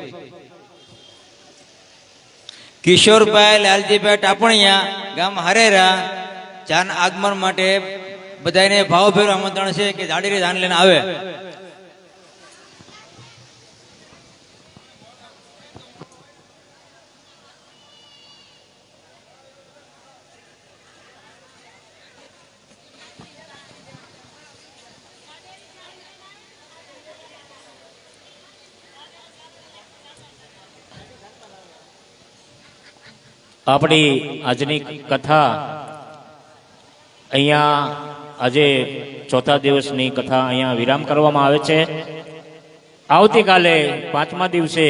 કિશોરભાઈ લાલજીભાઈ ટાપણિયા ગામ હરેરા જાન આગમન માટે બધાને ભાવભેરું આમંત્રણ છે કે જાડેરી જાન લઈને આવે. આપણી આજની કથા અહીંયા આજે ચોથા દિવસની કથા અહીંયા વિરામ કરવામાં આવે છે. આવતીકાલે પાંચમા દિવસે